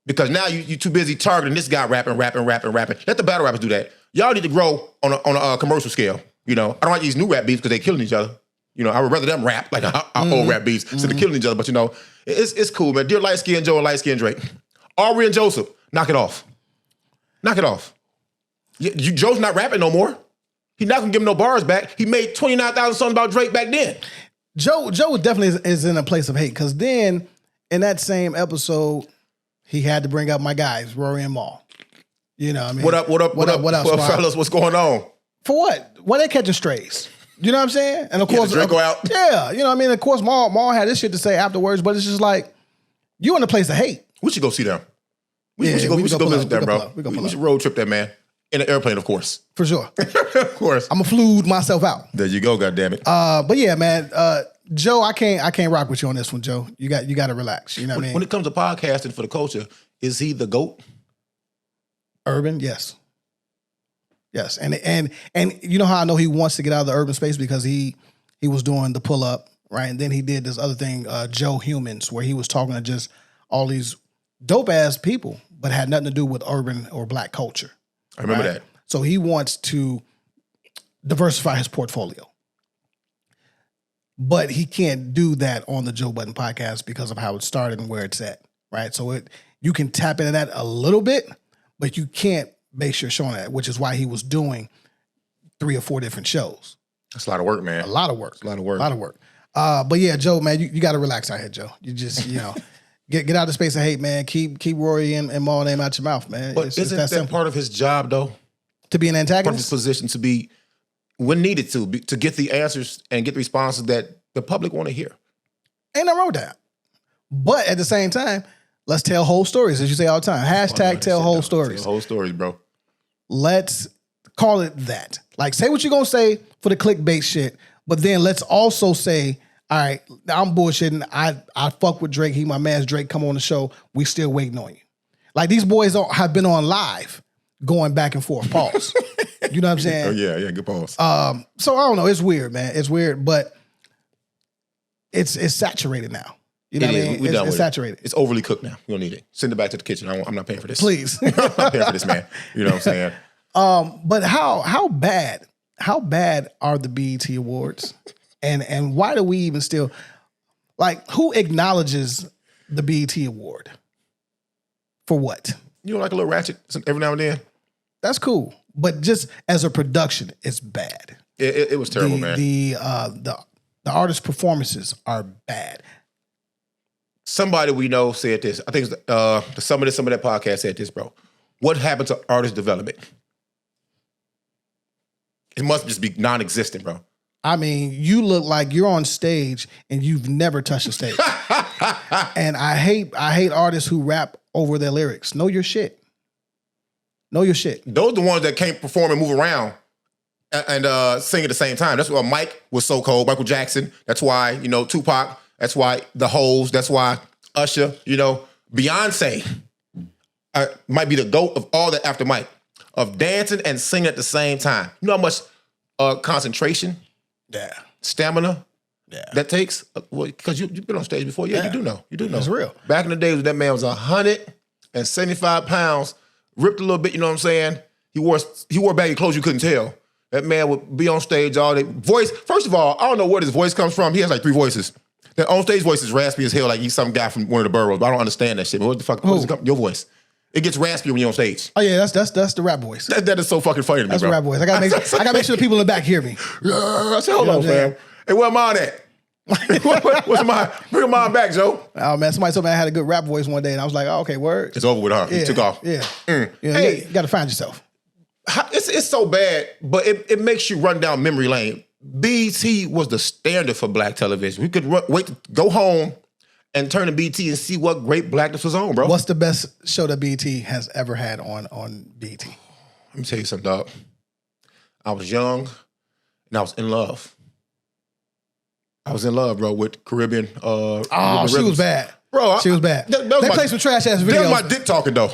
Because now you too busy targeting this guy rapping. Let the battle rappers do that. Y'all need to grow on a commercial scale. You know, I don't like these new rap beats because they killing each other. You know, I would rather them rap like our old rap beats instead of killing each other. But you know, it's cool, man. Dear Light Skin Joe and Light Skin Drake, Aubrey and Joseph, knock it off. Knock it off. Joe's not rapping no more. He's not gonna give him no bars back. He made 29,000 songs about Drake back then. Joe definitely is in a place of hate, because then in that same episode, he had to bring up my guys, Rory and Mal. You know what I mean? What up, fellas? What's going on? For what? Why they catching strays? You know what I'm saying? And of course, Drake go out. Yeah, you know what I mean? Of course, Mal had this shit to say afterwards, but it's just like, you in a place of hate. We should go see them. We should go visit them, bro. We should road trip that, man. In an airplane, of course. For sure. Of course. I'm going to flude myself out. There you go, goddammit. But yeah, man, Joe, I can't rock with you on this one, Joe. You got to relax. You know what I mean? When it comes to podcasting for the culture, is he the GOAT? Urban, yes. Yes. And you know how I know he wants to get out of the urban space? Because he was doing the pull up, right? And then he did this other thing, Joe Humans, where he was talking to just all these dope ass people, but had nothing to do with urban or black culture. I remember that. So he wants to diversify his portfolio. But he can't do that on the Joe Budden podcast because of how it started and where it's at, right? So you can tap into that a little bit, but you can't base your show on that, which is why he was doing 3 or 4 different shows. That's a lot of work, man. A lot of work. It's a lot of work. A lot of work. But yeah, Joe, man, you got to relax out here, Joe. You just, get out of the space of hate, man. Keep Rory and Maul name out your mouth, man. But isn't that part of his job, though? To be an antagonist? Part of his position to be, when needed to get the answers and get the responses that the public want to hear. Ain't no wrong with that. But at the same time, let's tell whole stories, as you say all the time. Hashtag tell whole stories. Tell whole stories, bro. Let's call it that. Like, say what you're going to say for the clickbait shit, but then let's also say, all right, I'm bullshitting. I fuck with Drake. He my man's Drake. Come on the show. We still waiting on you. Like, these boys have been on live going back and forth. Pause. You know what I'm saying? Oh, yeah, good pause. So I don't know. It's weird, man. It's weird, but it's saturated now. You know what I mean? It's saturated. It's overly cooked now. You don't need it. Send it back to the kitchen. I'm not paying for this. Please. I'm not paying for this, man. You know what I'm saying? But how bad are the BET Awards? And why do we even still, like, who acknowledges the BET Award? For what? You don't like a little ratchet every now and then? That's cool. But just as a production, it's bad. It was terrible, man. The artist performances are bad. Somebody we know said this. I think it's some of that podcast said this, bro. What happened to artist development? It must just be non-existent, bro. I mean, you look like you're on stage and you've never touched a stage. And I hate artists who rap over their lyrics. Know your shit. Know your shit. Those are the ones that can't perform and move around and sing at the same time. That's why Mike was so cold. Michael Jackson. That's why, Tupac. That's why the Hoes. That's why Usher. Beyonce might be the GOAT of all that after Mike. Of dancing and singing at the same time. You know how much concentration? Yeah. Stamina? Yeah. That takes? Well, because you've been on stage before. Yeah, you do know. You do know. It's real. Back in the days when that man was 175 pounds, ripped a little bit, you know what I'm saying? He wore baggy clothes you couldn't tell. That man would be on stage all day. Voice, first of all, I don't know where his voice comes from. He has like 3 voices. The on stage voice is raspy as hell, like he's some guy from one of the boroughs. But I don't understand that shit. But what the fuck? Your voice. It gets raspy when you're on stage. Oh yeah, that's the rap voice. That is so fucking funny to me, That's bro. the rap voice. I gotta make sure the people in the back hear me. I said, hold on, fam. Hey, where mine at? What's mine? Bring mine back, Joe. Oh man, somebody told me I had a good rap voice one day, and I was like, oh, okay, word. It's over with, huh? Yeah, You took off. Yeah. Hey, you gotta find yourself. It's so bad, but it makes you run down memory lane. BET was the standard for black television. We could wait to go home and turn to BET and see what great blackness was on, bro. What's the best show that BET has ever had on BET? Let me tell you something, dog. I was young and I was in love. I was in love, bro, with Caribbean. She was bad. Bro, she was bad. They played some trash ass videos. That was my dick talking, though.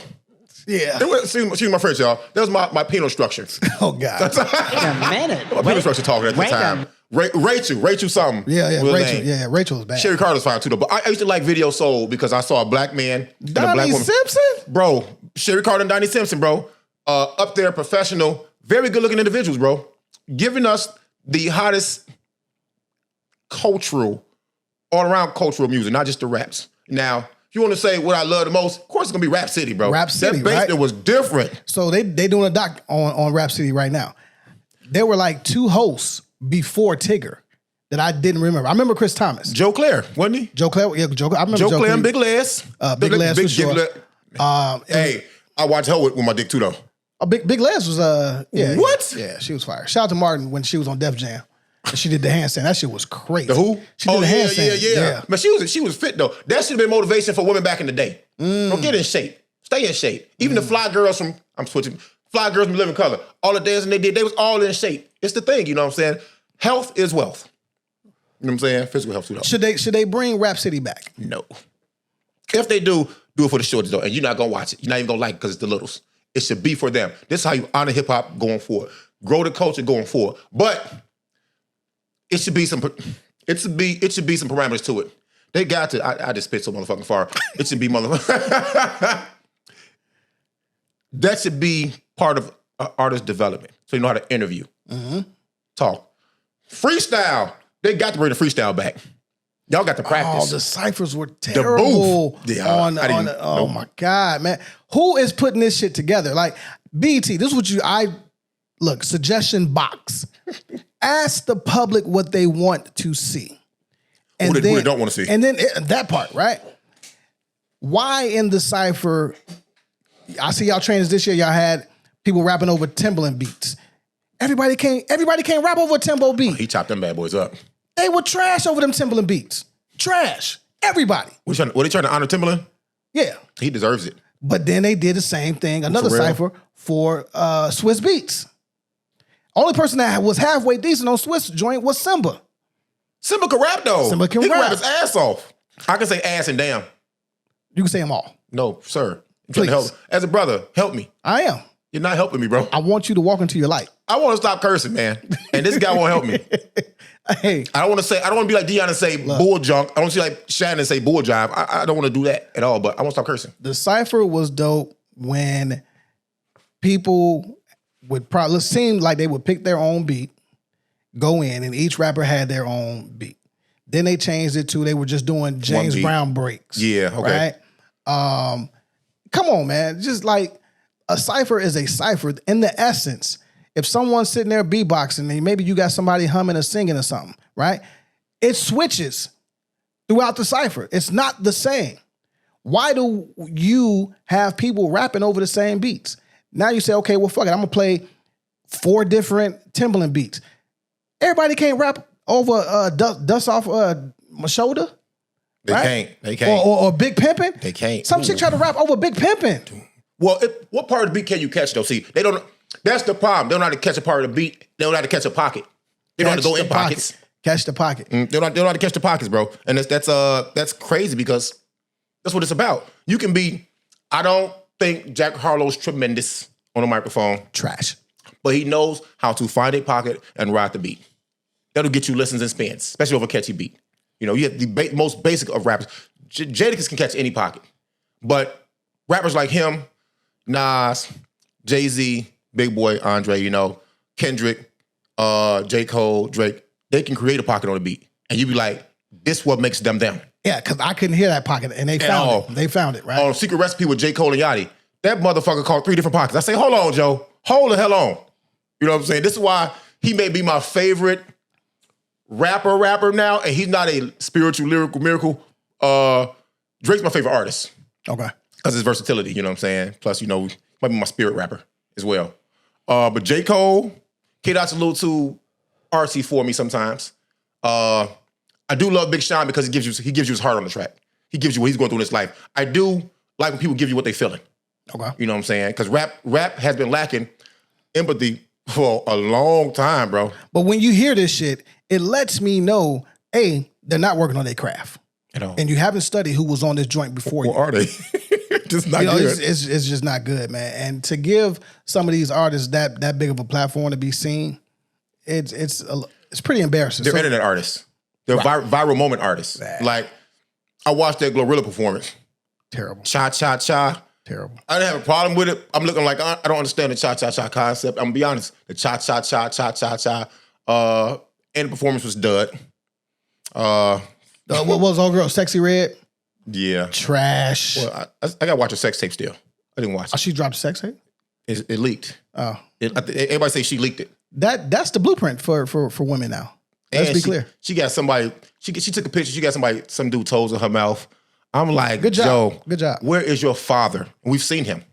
Yeah. Excuse my French, y'all. That was my penal structure. Oh, God. Wait a minute. My penal structure talking at the time. Rachel something. Yeah, Rachel. Yeah, Rachel was bad. Sherry Carter's fine too, though. But I used to like Video Soul because I saw a black man and a black Donnie woman. Simpson? Bro, Sherry Carter and Donnie Simpson, bro. Up there, professional, very good-looking individuals, bro. Giving us the hottest cultural, all-around cultural music, not just the raps. Now, if you want to say what I love the most, of course it's going to be Rap City, bro. Rap City, that bass, right? It was different. So they doing a doc on Rap City right now. There were like 2 hosts before Tigger that I didn't remember. I remember Chris Thomas. Joe Claire, wasn't he? Joe Claire, yeah, Joe. I remember Joe Claire and Big Les. Big Les for sure. Hey, I watched her with my dick too, though. Big Les was yeah. What? Yeah, she was fire. Shout out to Martin when she was on Def Jam. And she did the handstand. That shit was crazy. The who? She did the handstand. Yeah. But she was fit though. That should have been motivation for women back in the day. Bro, get in shape. Stay in shape. Even the fly girls from Fly Girls from Living Color. All the dancing they did, they was all in shape. It's the thing, you know what I'm saying? Health is wealth. You know what I'm saying? Physical health too though. Should they bring Rap City back? No. If they do it for the shorties though, and you're not gonna watch it. You're not even gonna like it because it's the littles. It should be for them. This is how you honor hip hop going forward. Grow the culture going forward. But it should be some parameters to it. They got to. I just spit so motherfucking far. It should be motherfucking. That should be part of artist development. So you know how to interview, talk, freestyle. They got to bring the freestyle back. Y'all got to practice. Oh, the ciphers were terrible. Oh my God, man. Who is putting this shit together? Like, BT, this is what look, suggestion box. Ask the public what they want to see. And who they don't want to see. And then that part, right? Why in the cipher, I see y'all trainers this year, y'all had people rapping over Timbaland beats. Everybody can't rap over a Timbo beat. He chopped them bad boys up. They were trash over them Timbaland beats. Trash. Everybody. Were they trying to honor Timbaland? Yeah. He deserves it. But then they did the same thing, another cipher for Swiss Beats. Only person that was halfway decent on Swiss joint was Simba. Simba can rap though. Simba can he rap. He can rap his ass off. I can say ass and damn. You can say them all. No, sir. I'm trying to help. As a brother, help me. I am. You're not helping me, bro. I want you to walk into your light. I want to stop cursing, man. And this guy won't help me. Hey, I don't want to be like Deion and say bull junk. I don't see like Shannon say bull jive. I don't want to do that at all, but I want to stop cursing. The cipher was dope when people would probably seem like they would pick their own beat, go in, and each rapper had their own beat. Then they changed it to they were just doing James Brown breaks. Yeah, okay. Right? Come on, man. Just like a cipher is a cipher. In the essence, if someone's sitting there beatboxing and maybe you got somebody humming or singing or something, right? It switches throughout the cipher. It's not the same. Why do you have people rapping over the same beats? Now you say, okay, well, fuck it. I'm going to play 4 different Timbaland beats. Everybody can't rap over Dust Off My Shoulder. They can't. Or Big Pimpin'. They can't. Some chick try to rap over Big Pimpin'. Well, what part of the beat can you catch though? See, they don't. That's the problem. They don't know how to catch a part of the beat. They don't know how to catch a pocket. They don't know how to go in pockets. Catch the pocket. They don't know how to catch the pockets, bro. And that's crazy because that's what it's about. You can be. I don't think Jack Harlow's tremendous on a microphone. Trash. But he knows how to find a pocket and ride the beat. That'll get you listens and spins, especially over a catchy beat. You know, you have the most basic of rappers. Jada can catch any pocket. But rappers like him, Nas, Jay-Z, Big Boy, Andre, you know, Kendrick, J. Cole, Drake, they can create a pocket on the beat. And you be like, this what makes them them. Yeah, because I couldn't hear that pocket, and they found it. They found it, right? On Secret Recipe with J. Cole and Yachty, that motherfucker called 3 different pockets. I say, hold on, Joe. Hold the hell on. You know what I'm saying? This is why he may be my favorite rapper now, and he's not a spiritual, lyrical miracle. Drake's my favorite artist. Okay. Because his versatility, you know what I'm saying? Plus, you know, might be my spirit rapper as well. But J. Cole, K-Dot's a little too artsy for me sometimes. I do love Big Sean because he gives you his heart on the track. He gives you what he's going through in his life. I do like when people give you what they feeling. Okay. You know what I'm saying? Because rap has been lacking empathy for a long time, bro. But when you hear this shit, it lets me know, A, they're not working on their craft. You know. And you haven't studied who was on this joint before you. Or are they? Just not good. It's just not good, man. And to give some of these artists that big of a platform to be seen, it's pretty embarrassing. They're internet artists. They're viral moment artists. Like, I watched that Glorilla performance. Terrible. Cha-cha-cha. Terrible. I didn't have a problem with it. I'm looking like, I don't understand the cha-cha-cha concept. I'm going to be honest. The cha-cha-cha, cha-cha-cha. And the performance was dud. What was old girl? Sexy Red? Yeah. Trash. Well, I got to watch a sex tape still. I didn't watch it. Oh, she dropped a sex tape? It leaked. Oh. Everybody say she leaked it. That's the blueprint for women now. Let's be clear. She got somebody, she took a picture, she got some dude toes in her mouth. I'm like, good job. Joe, good job. Where is your father? And we've seen him.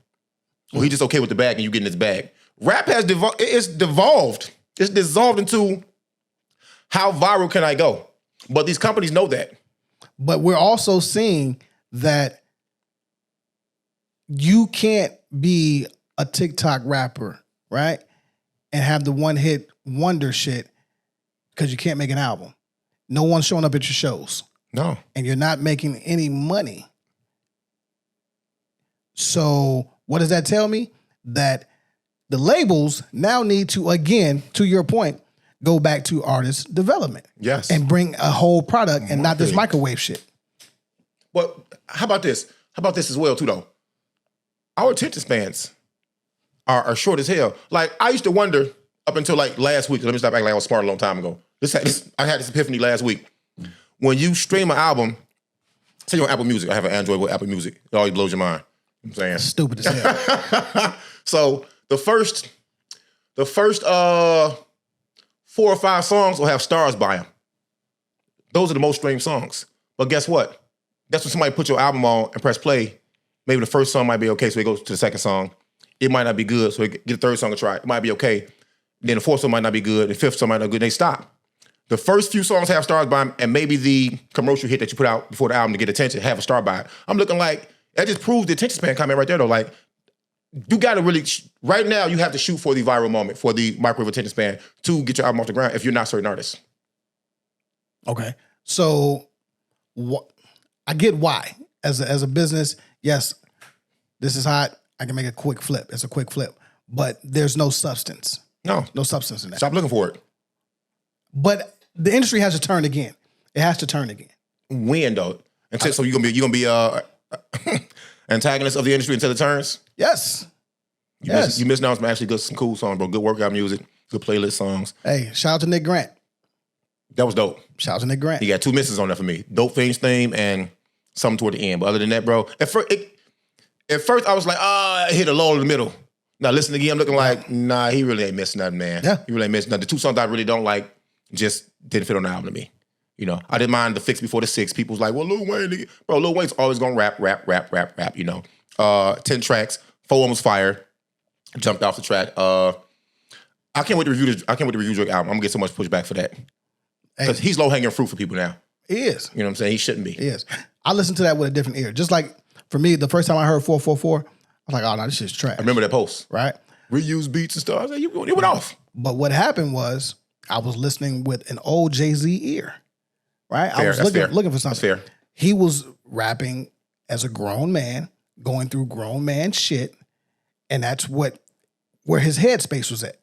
Well, he's just okay with the bag and you getting his bag. Rap has devolved. It's dissolved into how viral can I go? But these companies know that. But we're also seeing that you can't be a TikTok rapper, right? And have the one hit wonder shit because you can't make an album. No one's showing up at your shows. No. And you're not making any money. So what does that tell me? That the labels now need to, again, to your point, go back to artist development. Yes. And bring a whole product and not this microwave shit. But how about this? How about this as well, too, though? Our attention spans are short as hell. Like, I used to wonder up until like last week, let me stop acting like I was smart a long time ago. I had this epiphany last week. When you stream an album, say you're on Apple Music, I have an Android with Apple Music. It always blows your mind. You know what I'm saying? Stupid as hell. So the first 4 or 5 songs will have stars by them. Those are the most streamed songs. But guess what? That's when somebody put your album on and press play. Maybe the first song might be okay, so it goes to the second song. It might not be good, so get the third song a try. It might be okay. Then the fourth song might not be good. The fifth song might not be good. They stop. The first few songs have stars by them, and maybe the commercial hit that you put out before the album to get attention have a star by it. I'm looking like, that just proves the attention span comment right there, though. Like, you got to really, right now, you have to shoot for the viral moment, for the microwave attention span to get your album off the ground if you're not certain artists. Okay. So, I get why. As a business, yes, this is hot. I can make a quick flip. It's a quick flip. But there's no substance. No substance in that. Stop looking for it. But the industry has to turn again. It has to turn again. When, though? So you're gonna be antagonist of the industry until it turns? Yes. You missed out on some actually some cool songs, bro. Good workout music, good playlist songs. Hey, shout out to Nick Grant. That was dope. Shout out to Nick Grant. He got 2 misses on that for me. Dope Things theme and something toward the end. But other than that, bro, at first I was like, I hit a lull in the middle. Now listen again, I'm looking like, nah, he really ain't missing nothing, man. Yeah. He really ain't missing nothing. The 2 songs I really don't like just didn't fit on the album to me. You know, I didn't mind the 6 before the 6. People's like, well, Lil Wayne, bro, Lil Wayne's always gonna rap, you know. 10 tracks, 4 of them was fire. Jumped off the track. I can't wait to review Drake's album. I'm gonna get so much pushback for that. Because he's low-hanging fruit for people now. He is. You know what I'm saying? He shouldn't be. He is. I listened to that with a different ear. Just like, for me, the first time I heard 444, I was like, oh, no, this shit's trash. I remember that post. Right? Reuse beats and stuff. I was like, it went off. But what happened was, I was listening with an old Jay-Z ear. Right? Fair, I was looking for something. That's fair. He was rapping as a grown man, going through grown man shit, and that's where his headspace was at.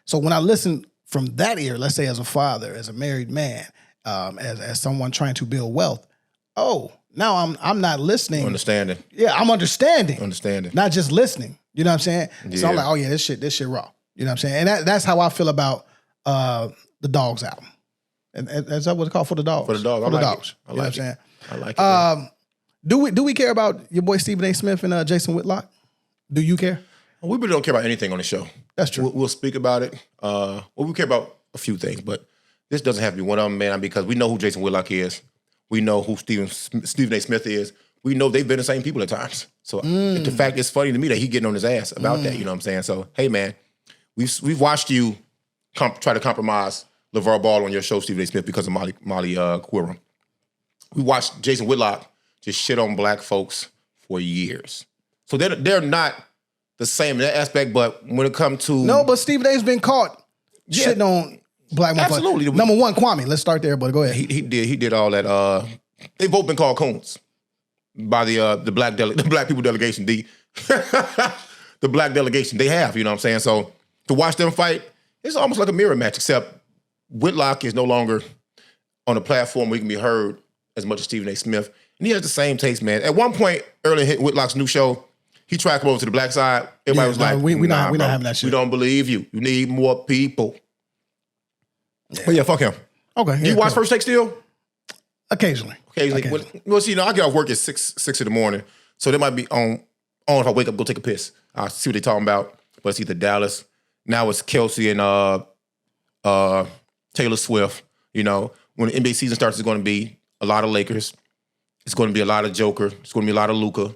So when I listened from that ear, let's say as a father, as a married man, as someone trying to build wealth, now I'm not listening. Understanding. Yeah, I'm understanding. Understanding. Not just listening. You know what I'm saying? Yeah. So I'm like, oh yeah, this shit raw. You know what I'm saying? And that's how I feel about the Dogs album. And is that what it's called, For the Dogs? For the Dogs. For the Dogs. You know what I'm saying? I like it. Do we care about your boy Stephen A. Smith and Jason Whitlock? Do you care? We really don't care about anything on the show. That's true. We'll speak about it. We care about a few things, but this doesn't have to be one of them, man, because we know who Jason Whitlock is. We know who Stephen A. Smith is. We know they've been the same people at times. So the fact is funny to me that he getting on his ass about that, you know what I'm saying? So, hey, man, we've watched you try to compromise LeVar Ball on your show, Stephen A. Smith, because of Molly Quirrell. We watched Jason Whitlock just shit on black folks for years. So they're not the same in that aspect, but when it comes to... No, but Stephen A's been caught shitting on black motherfuckers. Absolutely. Number one, Kwame. Let's start there, but go ahead. He did all that. They've both been called coons by the black people delegation. The black delegation, they have, you know what I'm saying? So to watch them fight, it's almost like a mirror match, except Whitlock is no longer on a platform where he can be heard as much as Stephen A. Smith. And he has the same taste, man. At one point, early in Whitlock's new show, he tried to come over to the black side. Everybody was like, we're not having that shit. We don't believe you. You need more people. Yeah. But yeah, fuck him. Okay. Do you watch First Take still? Occasionally. Well, see, I get off work at 6 in the morning, so they might be on if I wake up, go take a piss. I'll see what they're talking about. But it's either Dallas. Now it's Kelsey and Taylor Swift. You know, when the NBA season starts, it's going to be a lot of Lakers. It's going to be a lot of Joker. It's going to be a lot of Luka.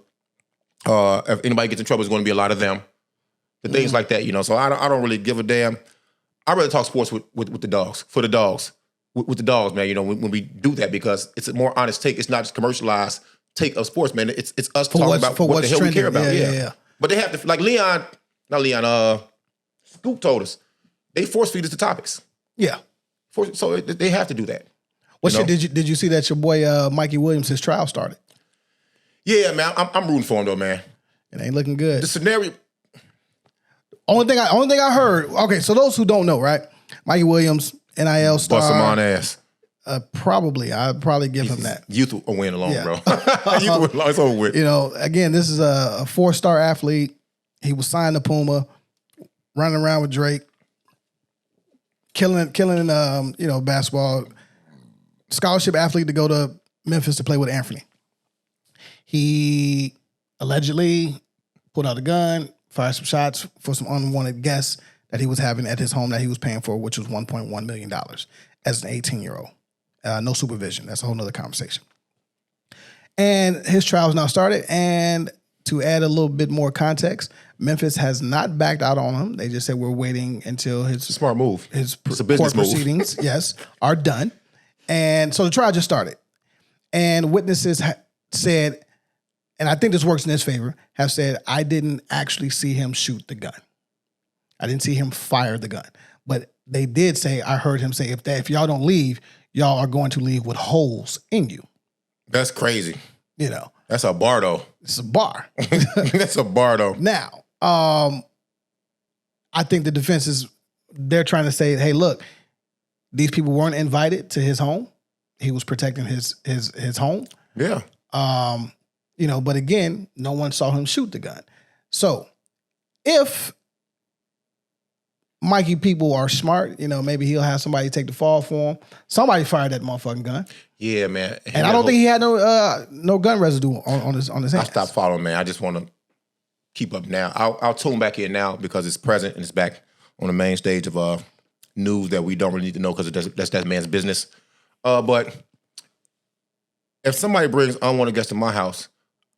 If anybody gets in trouble, it's going to be a lot of them. The things like that, you know. So I don't really give a damn. I'd rather talk sports with the dogs, for the dogs. With the dogs, man, you know, when we do that, because it's a more honest take. It's not just commercialized take of sports, man. It's us talking about what the hell we care about. Yeah. But they have to, like Scoop told us, they force feed us the topics. Yeah. So they have to do that. What shit did you see that your boy Mikey Williams, his trial started? Yeah, man, I'm rooting for him though, man. It ain't looking good. The scenario. Only thing I heard. Okay, so those who don't know, right? Mikey Williams, NIL star. Bust him on ass. I'd probably give him that. Youth will win alone, bro. Youth will win alone. It's over with. You know, again, this is a 4-star athlete. He was signed to Puma, running around with Drake, killing basketball. Scholarship athlete to go to Memphis to play with Anthony. He allegedly pulled out a gun, fired some shots for some unwanted guests that he was having at his home that he was paying for, which was $1.1 million as an 18-year-old. No supervision. That's a whole nother conversation. And his trial is now started. And to add a little bit more context, Memphis has not backed out on him. They just said we're waiting until his smart move. His it's a business court move. proceedings, yes, are done. And so the trial just started. And witnesses said, and I think this works in his favor, have said, I didn't actually see him shoot the gun. I didn't see him fire the gun. But they did say, I heard him say, if y'all don't leave, y'all are going to leave with holes in you. That's crazy. You know. That's a bar, though. It's a bar. That's a bar, though. Now, I think the defense they're trying to say, hey, look, these people weren't invited to his home. He was protecting his home. Yeah. But again, no one saw him shoot the gun. So if Mikey people are smart, maybe he'll have somebody take the fall for him. Somebody fired that motherfucking gun. Yeah, man. And I don't think he had no gun residue on his hands. I stopped following, man. I just want to keep up now. I'll tune back in now because it's present and it's back on the main stage of news that we don't really need to know because that's that man's business. But if somebody brings unwanted guests to my house,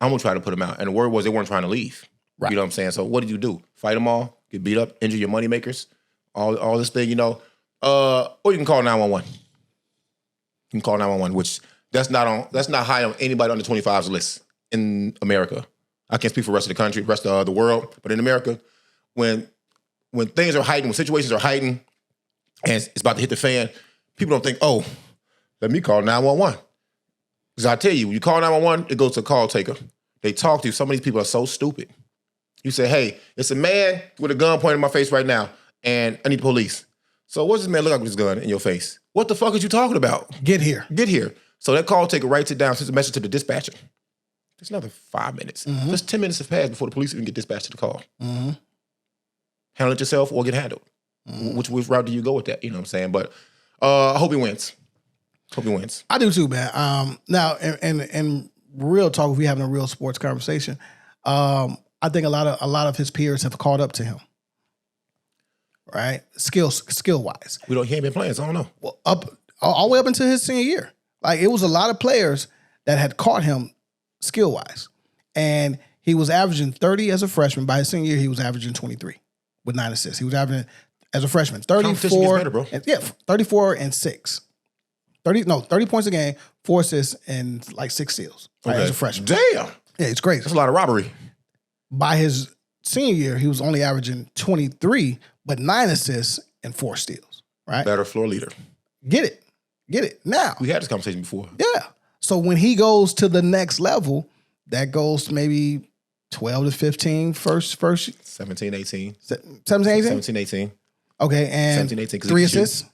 I'm going to try to put them out. And the word was they weren't trying to leave. Right. You know what I'm saying? So what did you do? Fight them all? Get beat up? Injure your moneymakers? All this thing, Or you can call 911. You can call 911, which that's not high on anybody under 25's list in America. I can't speak for the rest of the country, rest of the world, but in America, when things are heightened, when situations are heightened, and it's about to hit the fan, people don't think, oh, let me call 911. Because I tell you, when you call 911, it goes to a call taker. They talk to you. Some of these people are so stupid. You say, hey, it's a man with a gun pointing in my face right now, and I need the police. So what does this man look like with his gun in your face? What the fuck are you talking about? Get here. Get here. So that call taker writes it down, sends a message to the dispatcher. There's another 5 minutes. Mm-hmm. Just 10 minutes have passed before the police even get dispatched to the call. Mm-hmm. handle it yourself or get handled. Which route do you go with that? You know what I'm saying? But I hope he wins. Hope he wins. I do too, man. Now, and real talk, if we having a real sports conversation, I think a lot of his peers have caught up to him. Right, skill wise. He ain't been playing, so I don't know. Well, all the way up until his senior year, like it was a lot of players that had caught him skill wise, and he was averaging 30 as a freshman. By his senior year, he was averaging 23 with 9 assists. He was averaging as a freshman 34. Better, bro. 34 and 6. 30 points a game, 4 assists, and like 6 steals. Right, as a freshman. Damn. Yeah, it's crazy. That's a lot of robbery. By his senior year, he was only averaging 23, but 9 assists and 4 steals. Right? Better floor leader. Get it. Now. We had this conversation before. Yeah. So when he goes to the next level, that goes to maybe 12 to 15 first 17, 18. 17, 18? 17, 18. Okay, and 17, 18, 3 assists?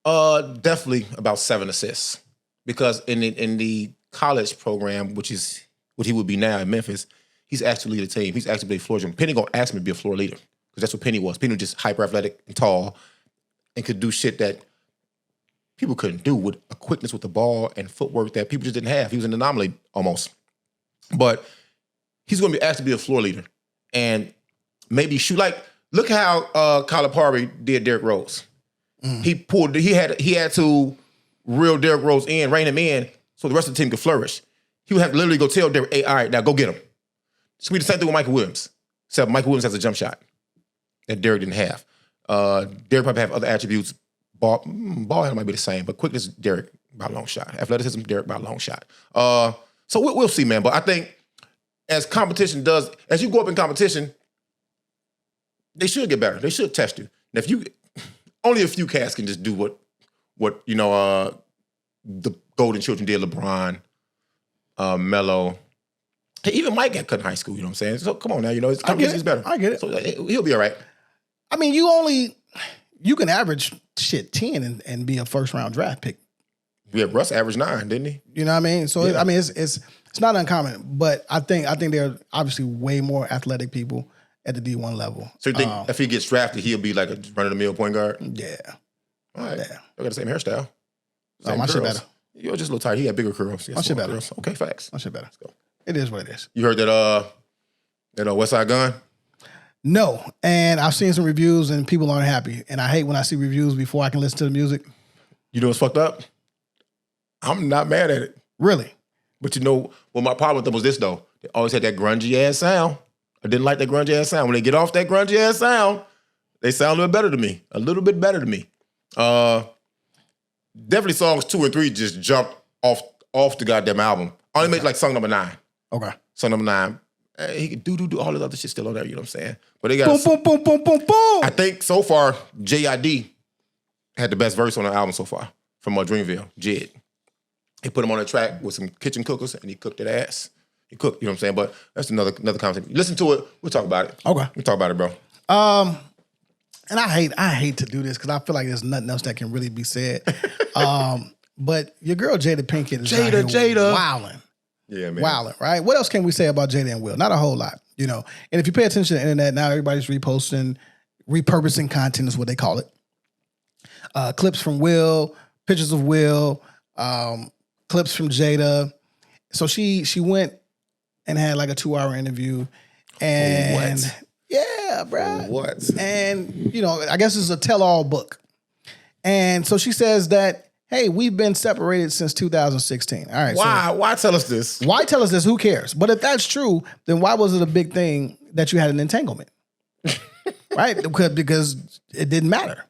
Definitely about 7 assists. Because in the college program, which is what he would be now in Memphis, he's actually the team. He's actually played floor general. Penny gonna ask him to be a floor leader. Because that's what Penny was. Penny was just hyper athletic and tall and could do shit that people couldn't do with a quickness with the ball and footwork that people just didn't have. He was an anomaly almost. But he's going to be asked to be a floor leader and maybe shoot. Like, look how Calipari did Derrick Rose. He had to reel Derrick Rose in, rein him in, so the rest of the team could flourish. He would have to literally go tell Derrick, hey, all right, now go get him. It's going to be the same thing with Michael Williams, except Michael Williams has a jump shot that Derrick didn't have. Derrick probably have other attributes. Ball handle might be the same, but quickness, Derrick by a long shot. Athleticism, Derrick by a long shot. So we'll see, man. But I think as competition does, as you go up in competition, they should get better. They should test you. And if only a few cats can just do what the Golden Children did. LeBron, Melo, hey, even Mike got cut in high school. You know what I'm saying? So come on now, his competition is better. I get it. So he'll be all right. I mean, you can average 10 and be a first round draft pick. Yeah, Russ averaged 9, didn't he? You know what I mean? So yeah. It's not uncommon, but I think there are obviously way more athletic people at the D1 level. So you think if he gets drafted, he'll be like a run-of-the-mill point guard? Yeah. All right. Yeah. They got the same hairstyle. Same my shit better. You're just a little tired. He had bigger curls. My shit better. Curls. Okay, facts. My shit better. Let's go. It is what it is. You heard that WESTSIDE GUNN? No. And I've seen some reviews and people aren't happy. And I hate when I see reviews before I can listen to the music. You know what's fucked up? I'm not mad at it. Really? But my problem with them was this, though. They always had that grungy-ass sound. I didn't like that grungy-ass sound. When they get off that grungy-ass sound, they sound a little better to me. A little bit better to me. Definitely songs 2 and 3 just jumped off the goddamn album. I only made like song number 9. Okay. Song number 9. He could do all this other shit still on there, you know what I'm saying? But they got boom, boom, boom, boom, boom. I think so far, J.I.D. had the best verse on the album so far from Dreamville, Jed. He put him on a track with some kitchen cookers and he cooked that ass. He cooked, you know what I'm saying? But that's another conversation. Listen to it. We'll talk about it. Okay. We'll talk about it, bro. And I hate to do this because I feel like there's nothing else that can really be said. But your girl Jada Pinkett is Jada wilding. Yeah, man. Wilding, right? What else can we say about Jada and Will? Not a whole lot, And if you pay attention to the internet, now everybody's repurposing content is what they call it. Clips from Will, pictures of Will, clips from Jada. So she went and had like a 2-hour interview. And what? Yeah, bro. What? And, I guess it's a tell-all book. And so she says that, hey, we've been separated since 2016. All right. Why? Why tell us this? Why tell us this? Who cares? But if that's true, then why was it a big thing that you had an entanglement? Right? Because it didn't matter.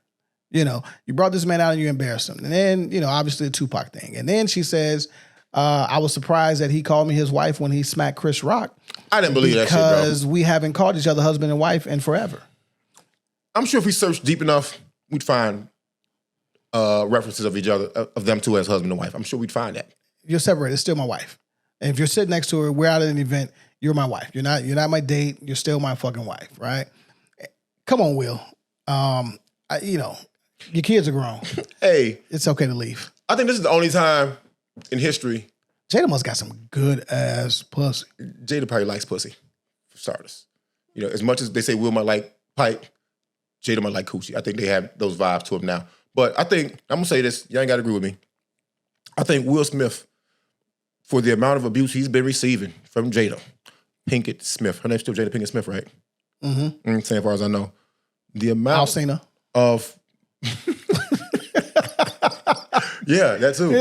You brought this man out and you embarrassed him. And then, obviously the Tupac thing. And then she says, I was surprised that he called me his wife when he smacked Chris Rock. I didn't believe that shit, bro. Because we haven't called each other husband and wife in forever. I'm sure if we searched deep enough, we'd find references of each other, of them two as husband and wife. I'm sure we'd find that. You're separated. It's still my wife. And if you're sitting next to her, we're out at an event, you're my wife. You're not my date. You're still my fucking wife, right? Come on, Will. Your kids are grown. Hey. It's okay to leave. I think this is the only time in history. Jada must got some good ass pussy. Jada probably likes pussy, for starters. As much as they say Will might like pipe, Jada might like coochie. I think they have those vibes to him now. But I think, I'm going to say this, y'all ain't got to agree with me. I think Will Smith, for the amount of abuse he's been receiving from Jada Pinkett Smith, her name's still Jada Pinkett Smith, right? Mm-hmm. Same as far as I know. The amount Alcina. of... yeah, that too.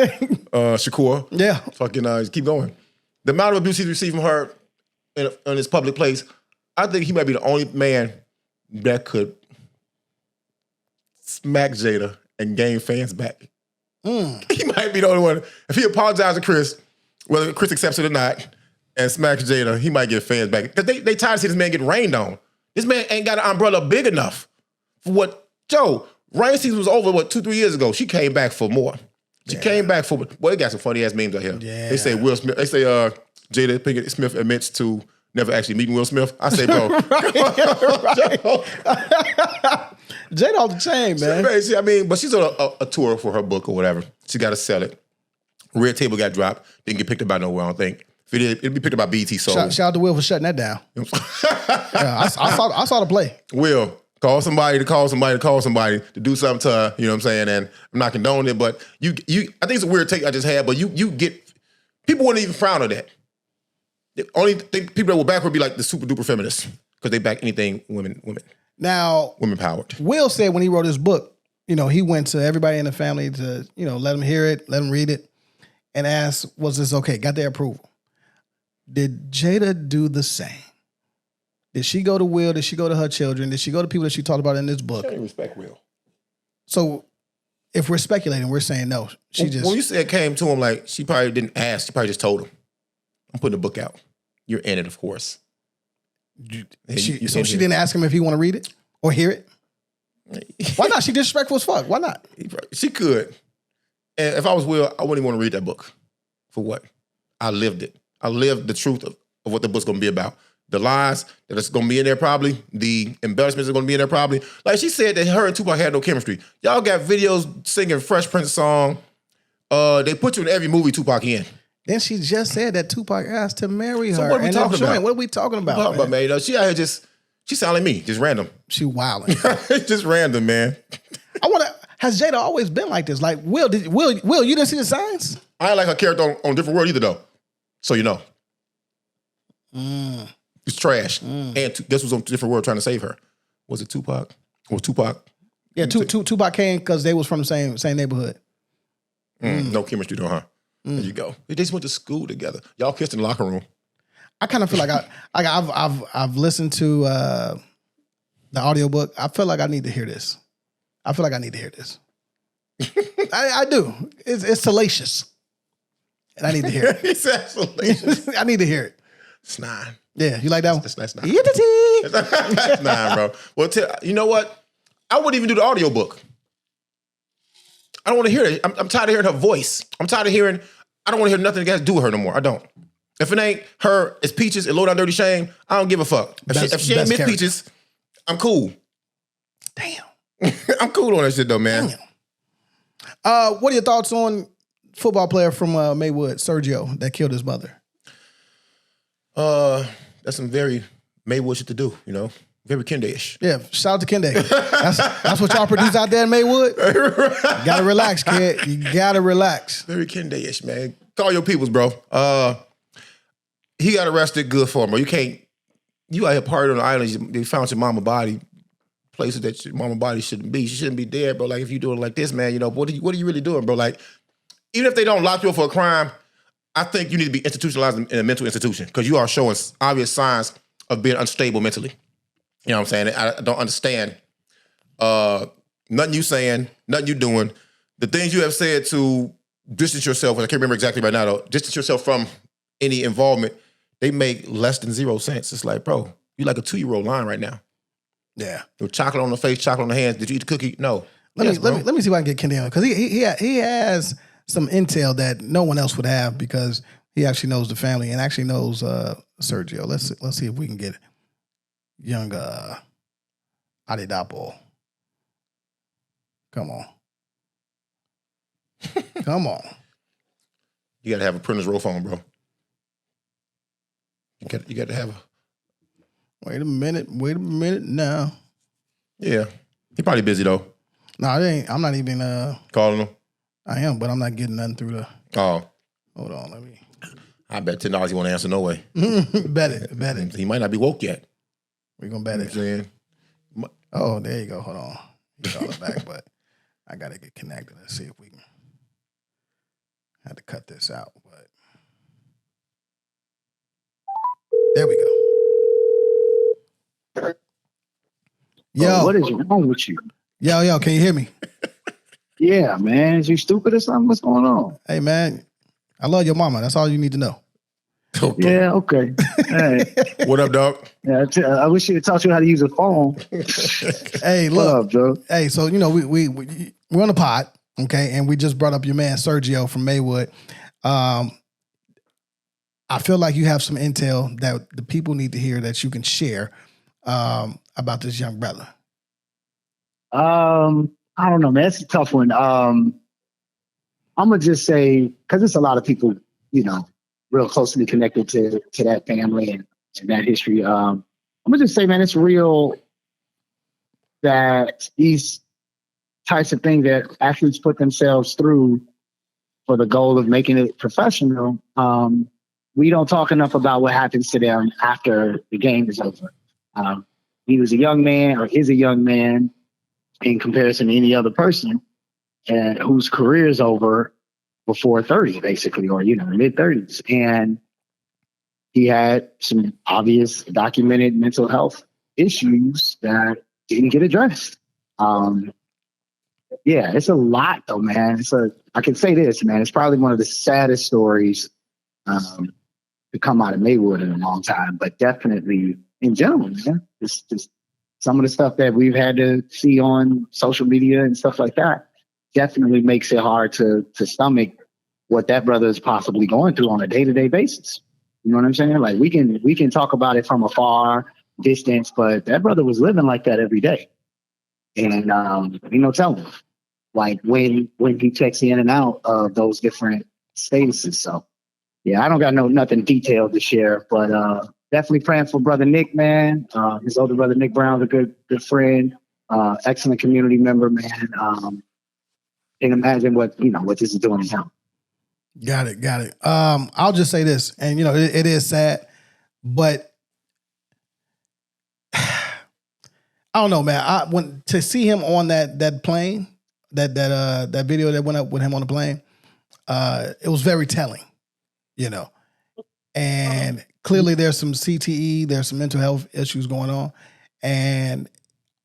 Shakur. Yeah. Fucking keep going. The amount of abuse he's receiving from her in his public place, I think he might be the only man that could smack Jada and gain fans back. He might be the only one. If he apologizes to Chris, whether Chris accepts it or not, and smacks Jada, he might get fans back. Because they tired of seeing this man get rained on. This man ain't got an umbrella big enough for what... Joe, rain season was over, 2-3 years ago. She came back for more. She came back for... Boy, they got some funny-ass memes out here. Yeah. They say Will Smith... They say Jada Pinkett Smith admits to never actually meeting Will Smith. I say, bro. Jada off the chain, man. Crazy. I mean, but she's on a tour for her book or whatever. She got to sell it. Red Table got dropped. Didn't get picked up by nowhere, I don't think. If it did, it'd be picked up by BT Soul. Shout out to Will for shutting that down. I saw the play. Will, call somebody to do something to her, you know what I'm saying? And I'm not condoning it, but you I think it's a weird take I just had, but you get, people wouldn't even frown on that. The only thing people that will back would be like the super duper feminists, because they back anything women. Now, women powered. Will said when he wrote his book, he went to everybody in the family to, let them hear it, let them read it, and asked, was this okay? Got their approval. Did Jada do the same? Did she go to Will? Did she go to her children? Did she go to people that she talked about in this book? She didn't respect Will. So if we're speculating, we're saying no. When you said came to him, like, she probably didn't ask. She probably just told him, I'm putting the book out. You're in it, of course. She didn't ask him if he want to read it or hear it? Why not? She disrespectful as fuck. Why not? She could. And if I was Will, I wouldn't even want to read that book. For what? I lived it. I lived the truth of what the book's going to be about. The lies that it's going to be in there probably. The embellishments are going to be in there probably. Like she said that her and Tupac had no chemistry. Y'all got videos singing Fresh Prince song. They put you in every movie Tupac in. Then she just said that Tupac asked to marry her. So what are we talking about? What are we talking about? Man, she out here she sound like me, just random. She wilding. Just random, man. Has Jada always been like this? Like, Will, you didn't see the signs? I ain't like her character on Different World either, though. So you know. It's trash. And this was on Different World trying to save her. Was it Tupac? Or Tupac? Yeah, Tupac came because they was from the same neighborhood. No chemistry though, huh? There you go. They just went to school together. Y'all kissed in the locker room. I kind of feel like I've listened to the audiobook. I feel like I need to hear this. I do. It's salacious. And I need to hear it. It's salacious. I need to hear it. It's 9. Yeah, you like that one? That's 9. That's 9, bro. Well, you know what? I wouldn't even do the audiobook. I don't want to hear it. I'm tired of hearing her voice. I don't want to hear nothing that has to do with her no more. I don't. If it ain't her, it's Peaches and Low Down Dirty Shame, I don't give a fuck. If she ain't Miss Peaches, I'm cool. Damn. I'm cool on that shit though, man. What are your thoughts on football player from Maywood, Sergio, that killed his mother? That's some very Maywood shit to do, Very Kende-ish. Yeah, shout out to Kende. That's what y'all produce out there in Maywood. You gotta relax, kid. You gotta relax. Very Kende-ish, man. Call your peoples, bro. He got arrested. Good for him, bro. You out here partying on the island. They found your mama body, places that your mama body shouldn't be. She shouldn't be there, bro. Like if you doing like this, man, what are you really doing, bro? Like even if they don't lock you up for a crime, I think you need to be institutionalized in a mental institution because you are showing obvious signs of being unstable mentally. You know what I'm saying? I don't understand nothing you saying, nothing you doing. The things you have said to distance yourself, and I can't remember exactly right now though, distance yourself from any involvement, they make less than 0 sense. It's like, bro, you like a 2-year-old lying right now. Yeah. With chocolate on the face, chocolate on the hands. Did you eat the cookie? No. Let me see if I can get Kende on because he has some intel that no one else would have because he actually knows the family and actually knows Sergio. Let's see if we can get young Adedapo. Come on. Come on. You gotta have a printer's roll phone, bro. You got to have a... Wait a minute now. Yeah. He probably busy though. No, it ain't. I'm not even calling him. I am, but I'm not getting nothing through the. Oh, hold on, let me. I bet $10 he won't answer no way. Bet it. He might not be woke yet. We're gonna bet it. Saying. Oh, there you go. Hold on. He called it back, but I gotta get connected and see if we can. I had to cut this out, but there we go. Yo, what is wrong with you? Yo, can you hear me? Yeah, man. Is you stupid or something? What's going on? Hey, man. I love your mama. That's all you need to know. Okay. Yeah, okay. Hey. What up, dog? Yeah, I wish you had taught you how to use a phone. Hey, look. What up, hey, so, you know, we're on the pod, okay? And we just brought up your man, Sergio from Maywood. I feel like you have some intel that the people need to hear that you can share about this young brother. I don't know, man. It's a tough one. I'm gonna just say, because it's a lot of people, you know, real closely connected to that family and that history. I'm gonna just say, man, it's real that these types of things that athletes put themselves through for the goal of making it professional. We don't talk enough about what happens to them after the game is over. He was a young man, or is a young man, in comparison to any other person, and whose career is over before 30, basically, or, you know, mid-30s. And he had some obvious documented mental health issues that didn't get addressed. Yeah, it's a lot, though, man. I can say this, man. It's probably one of the saddest stories to come out of Maywood in a long time, but definitely in general, man. It's just some of the stuff that we've had to see on social media and stuff like that definitely makes it hard to stomach what that brother is possibly going through on a day-to-day basis. You know what I'm saying? Like, we can talk about it from afar, distance, but that brother was living like that every day. And, you know, tell him, like, when he checks in and out of those different statuses. So, yeah, I don't got nothing detailed to share, but definitely praying for brother Nick, man. His older brother Nick Brown's a good friend, excellent community member, man. Can't imagine what this is doing to him. Got it. I'll just say this, and you know, it is sad, but I don't know, man. To see him on that plane, that video that went up with him on the plane, it was very telling, you know. And clearly there's some CTE, there's some mental health issues going on, and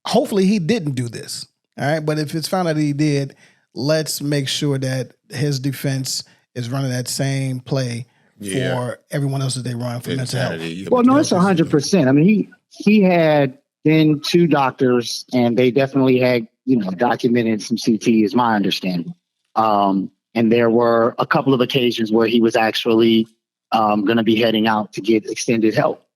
hopefully he didn't do this. All right, but if it's found out he did, let's make sure that his defense is running that same play for everyone else that they run for mental health. Well, no, it's 100%. I mean, he had been to doctors, and they definitely had, you know, documented some CTE, is my understanding. And there were a couple of occasions where he was actually going to be heading out to get extended help,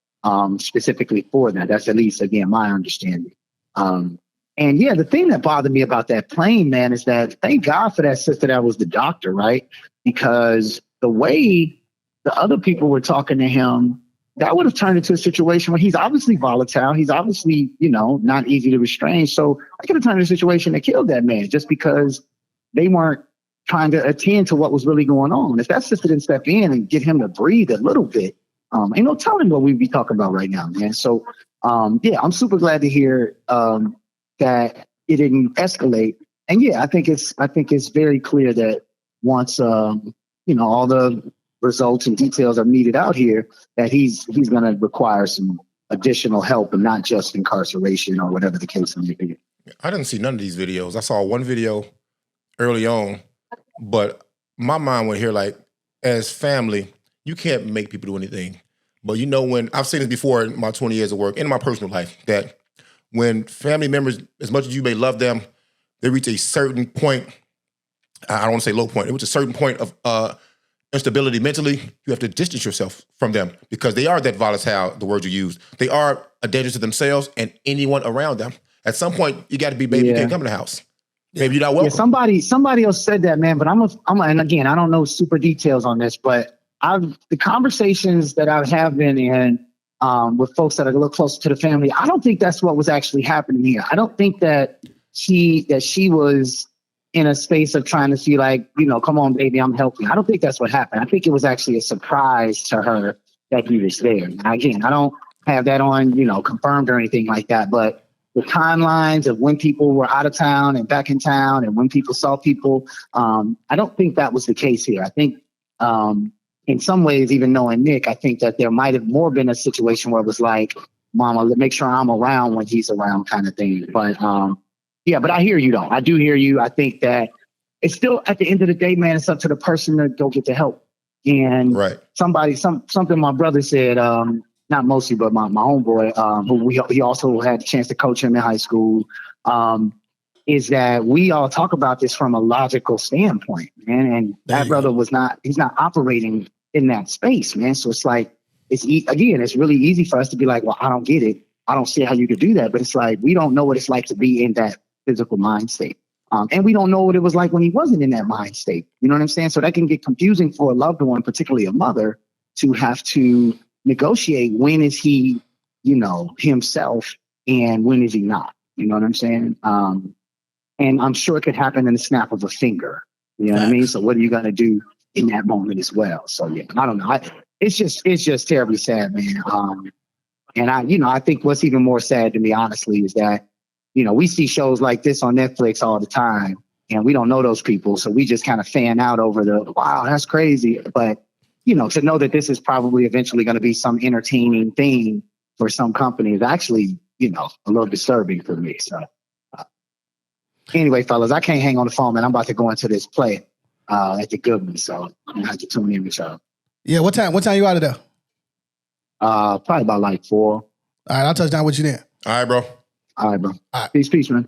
specifically for that. That's at least, again, my understanding. And yeah, the thing that bothered me about that plane, man, is that thank God for that sister that was the doctor, right? Because the way the other people were talking to him, that would have turned into a situation where he's obviously volatile. He's obviously, you know, not easy to restrain. So I could have turned into a situation that killed that man just because they weren't trying to attend to what was really going on. If that sister didn't step in and get him to breathe a little bit, ain't no telling what we'd be talking about right now, man. So, yeah, I'm super glad to hear that it didn't escalate. And yeah, I think it's very clear that once you know, all the results and details are meted out here, that he's going to require some additional help and not just incarceration or whatever the case may be. I didn't see none of these videos. I saw one video early on, but my mind went here like, as family, you can't make people do anything. But you know, when I've seen this before in my 20 years of work and in my personal life, that when family members, as much as you may love them, they reach a certain point, I don't want to say low point, they reach a certain point of instability mentally, you have to distance yourself from them because they are that volatile, the word you use. They are a danger to themselves and anyone around them. At some point, you got to be, baby, you can't come in the house. Maybe you're not welcome. Yeah, somebody else said that, man, but and again, I don't know super details on this, but the conversations that I have been in with folks that are a little closer to the family, I don't think that's what was actually happening here. I don't think that she was in a space of trying to see like, you know, come on, baby, I'm helping. I don't think that's what happened. I think it was actually a surprise to her that he was there. Now, again, I don't have that on, you know, confirmed or anything like that, but the timelines of when people were out of town and back in town and when people saw people, I don't think that was the case here. I think in some ways, even knowing Nick, I think that there might have more been a situation where it was like, Mama, make sure I'm around when he's around kind of thing. But yeah, but I hear you though. I do hear you. I think that it's still at the end of the day, man, it's up to the person to go get the help. And something my brother said, not mostly, but my homeboy, who he also had a chance to coach him in high school, is that we all talk about this from a logical standpoint, man. And that brother he's not operating in that space, man. So it's like, it's really easy for us to be like, well, I don't get it. I don't see how you could do that. But it's like, we don't know what it's like to be in that physical mind state. And we don't know what it was like when he wasn't in that mind state. You know what I'm saying? So that can get confusing for a loved one, particularly a mother, to have to negotiate when is he, you know, himself and when is he not. You know what I'm saying? And I'm sure it could happen in the snap of a finger. You know what I mean? So what are you going to do in that moment as well? So yeah, I don't know. It's just terribly sad, man. And I think what's even more sad to me, honestly, is that, you know, we see shows like this on Netflix all the time and we don't know those people. So we just kind of fan out over wow, that's crazy. But, you know, to know that this is probably eventually going to be some entertaining thing for some company is actually, you know, a little disturbing for me. So anyway, fellas, I can't hang on the phone, man. I'm about to go into this play at the GUNN. So I'm going to have to tune in with y'all. Yeah, what time you out of there? Probably about like 4. All right, I'll touch down with you then. All right, bro. All right, bro. All right. Peace, man.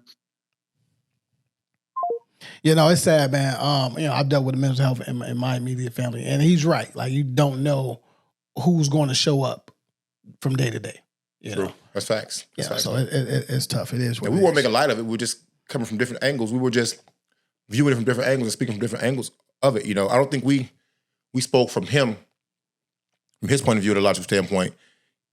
You know, it's sad, man. You know, I've dealt with mental health in my immediate family, and he's right. Like, you don't know who's going to show up from day to day. You know? That's facts. That's facts. So it's tough. It is. We weren't making light of it. We were just coming from different angles. We were just viewing it from different angles and speaking from different angles of it. You know, I don't think we spoke from his point of view, at a logical standpoint,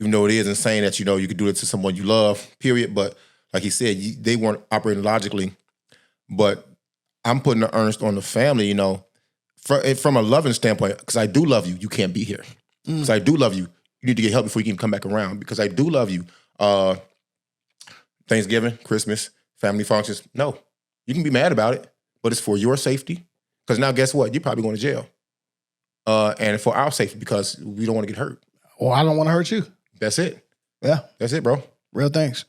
even though it is insane that, you know, you could do it to someone you love, period. But like he said, they weren't operating logically. But I'm putting the earnest on the family, you know, from a loving standpoint, because I do love you, you can't be here. Because I do love you, you need to get help before you can come back around. Because I do love you. Thanksgiving, Christmas, family functions, no. You can be mad about it, but it's for your safety. Because now guess what? You're probably going to jail. And for our safety, because we don't want to get hurt. Or I don't want to hurt you. That's it. Yeah. That's it, bro. Real things.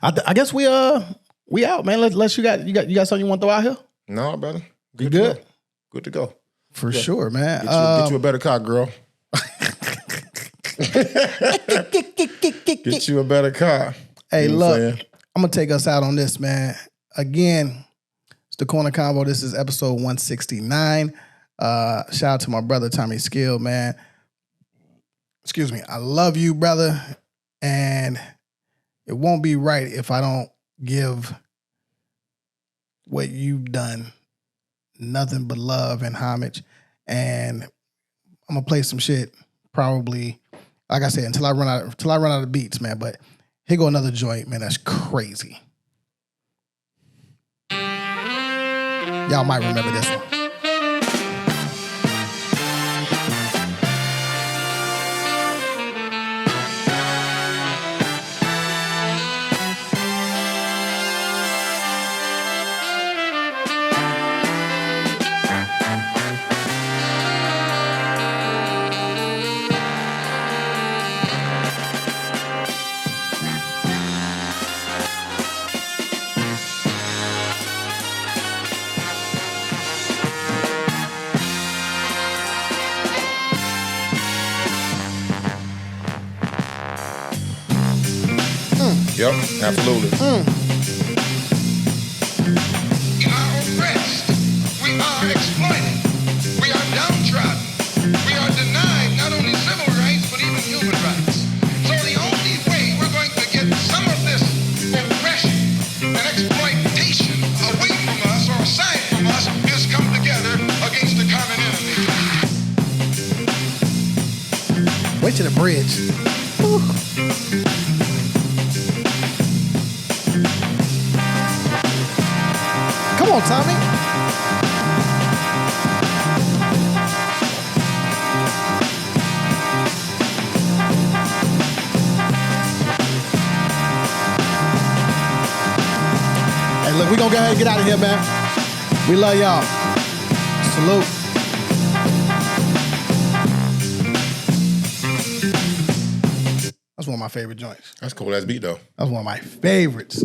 I guess we out, man. Unless you got something you want to throw out here? No, brother. You good? Good to go. For sure, man. Get you a better car, girl. Get you a better car. Hey, you know look, I'm going to take us out on this, man. Again, it's the Corner Convo. This is episode 169. Shout out to my brother, Tommy Skill, man. Excuse me. I love you, brother. And it won't be right if I don't give what you've done nothing but love and homage. And I'm going to play some shit probably, like I said, until I run out of beats, man. But here go another joint, man. That's crazy. Y'all might remember this one. Yep, absolutely. We are oppressed. We are exploited. We are downtrodden. We are denied not only civil rights, but even human rights. So the only way we're going to get some of this oppression and exploitation away from us or aside from us is come together against the common enemy. Wait to the bridge. Ooh. on, Tommy. Hey, look, we're going to go ahead and get out of here, man. We love y'all. Salute. That's one of my favorite joints. That's cool. That's beat, though. That's one of my favorites.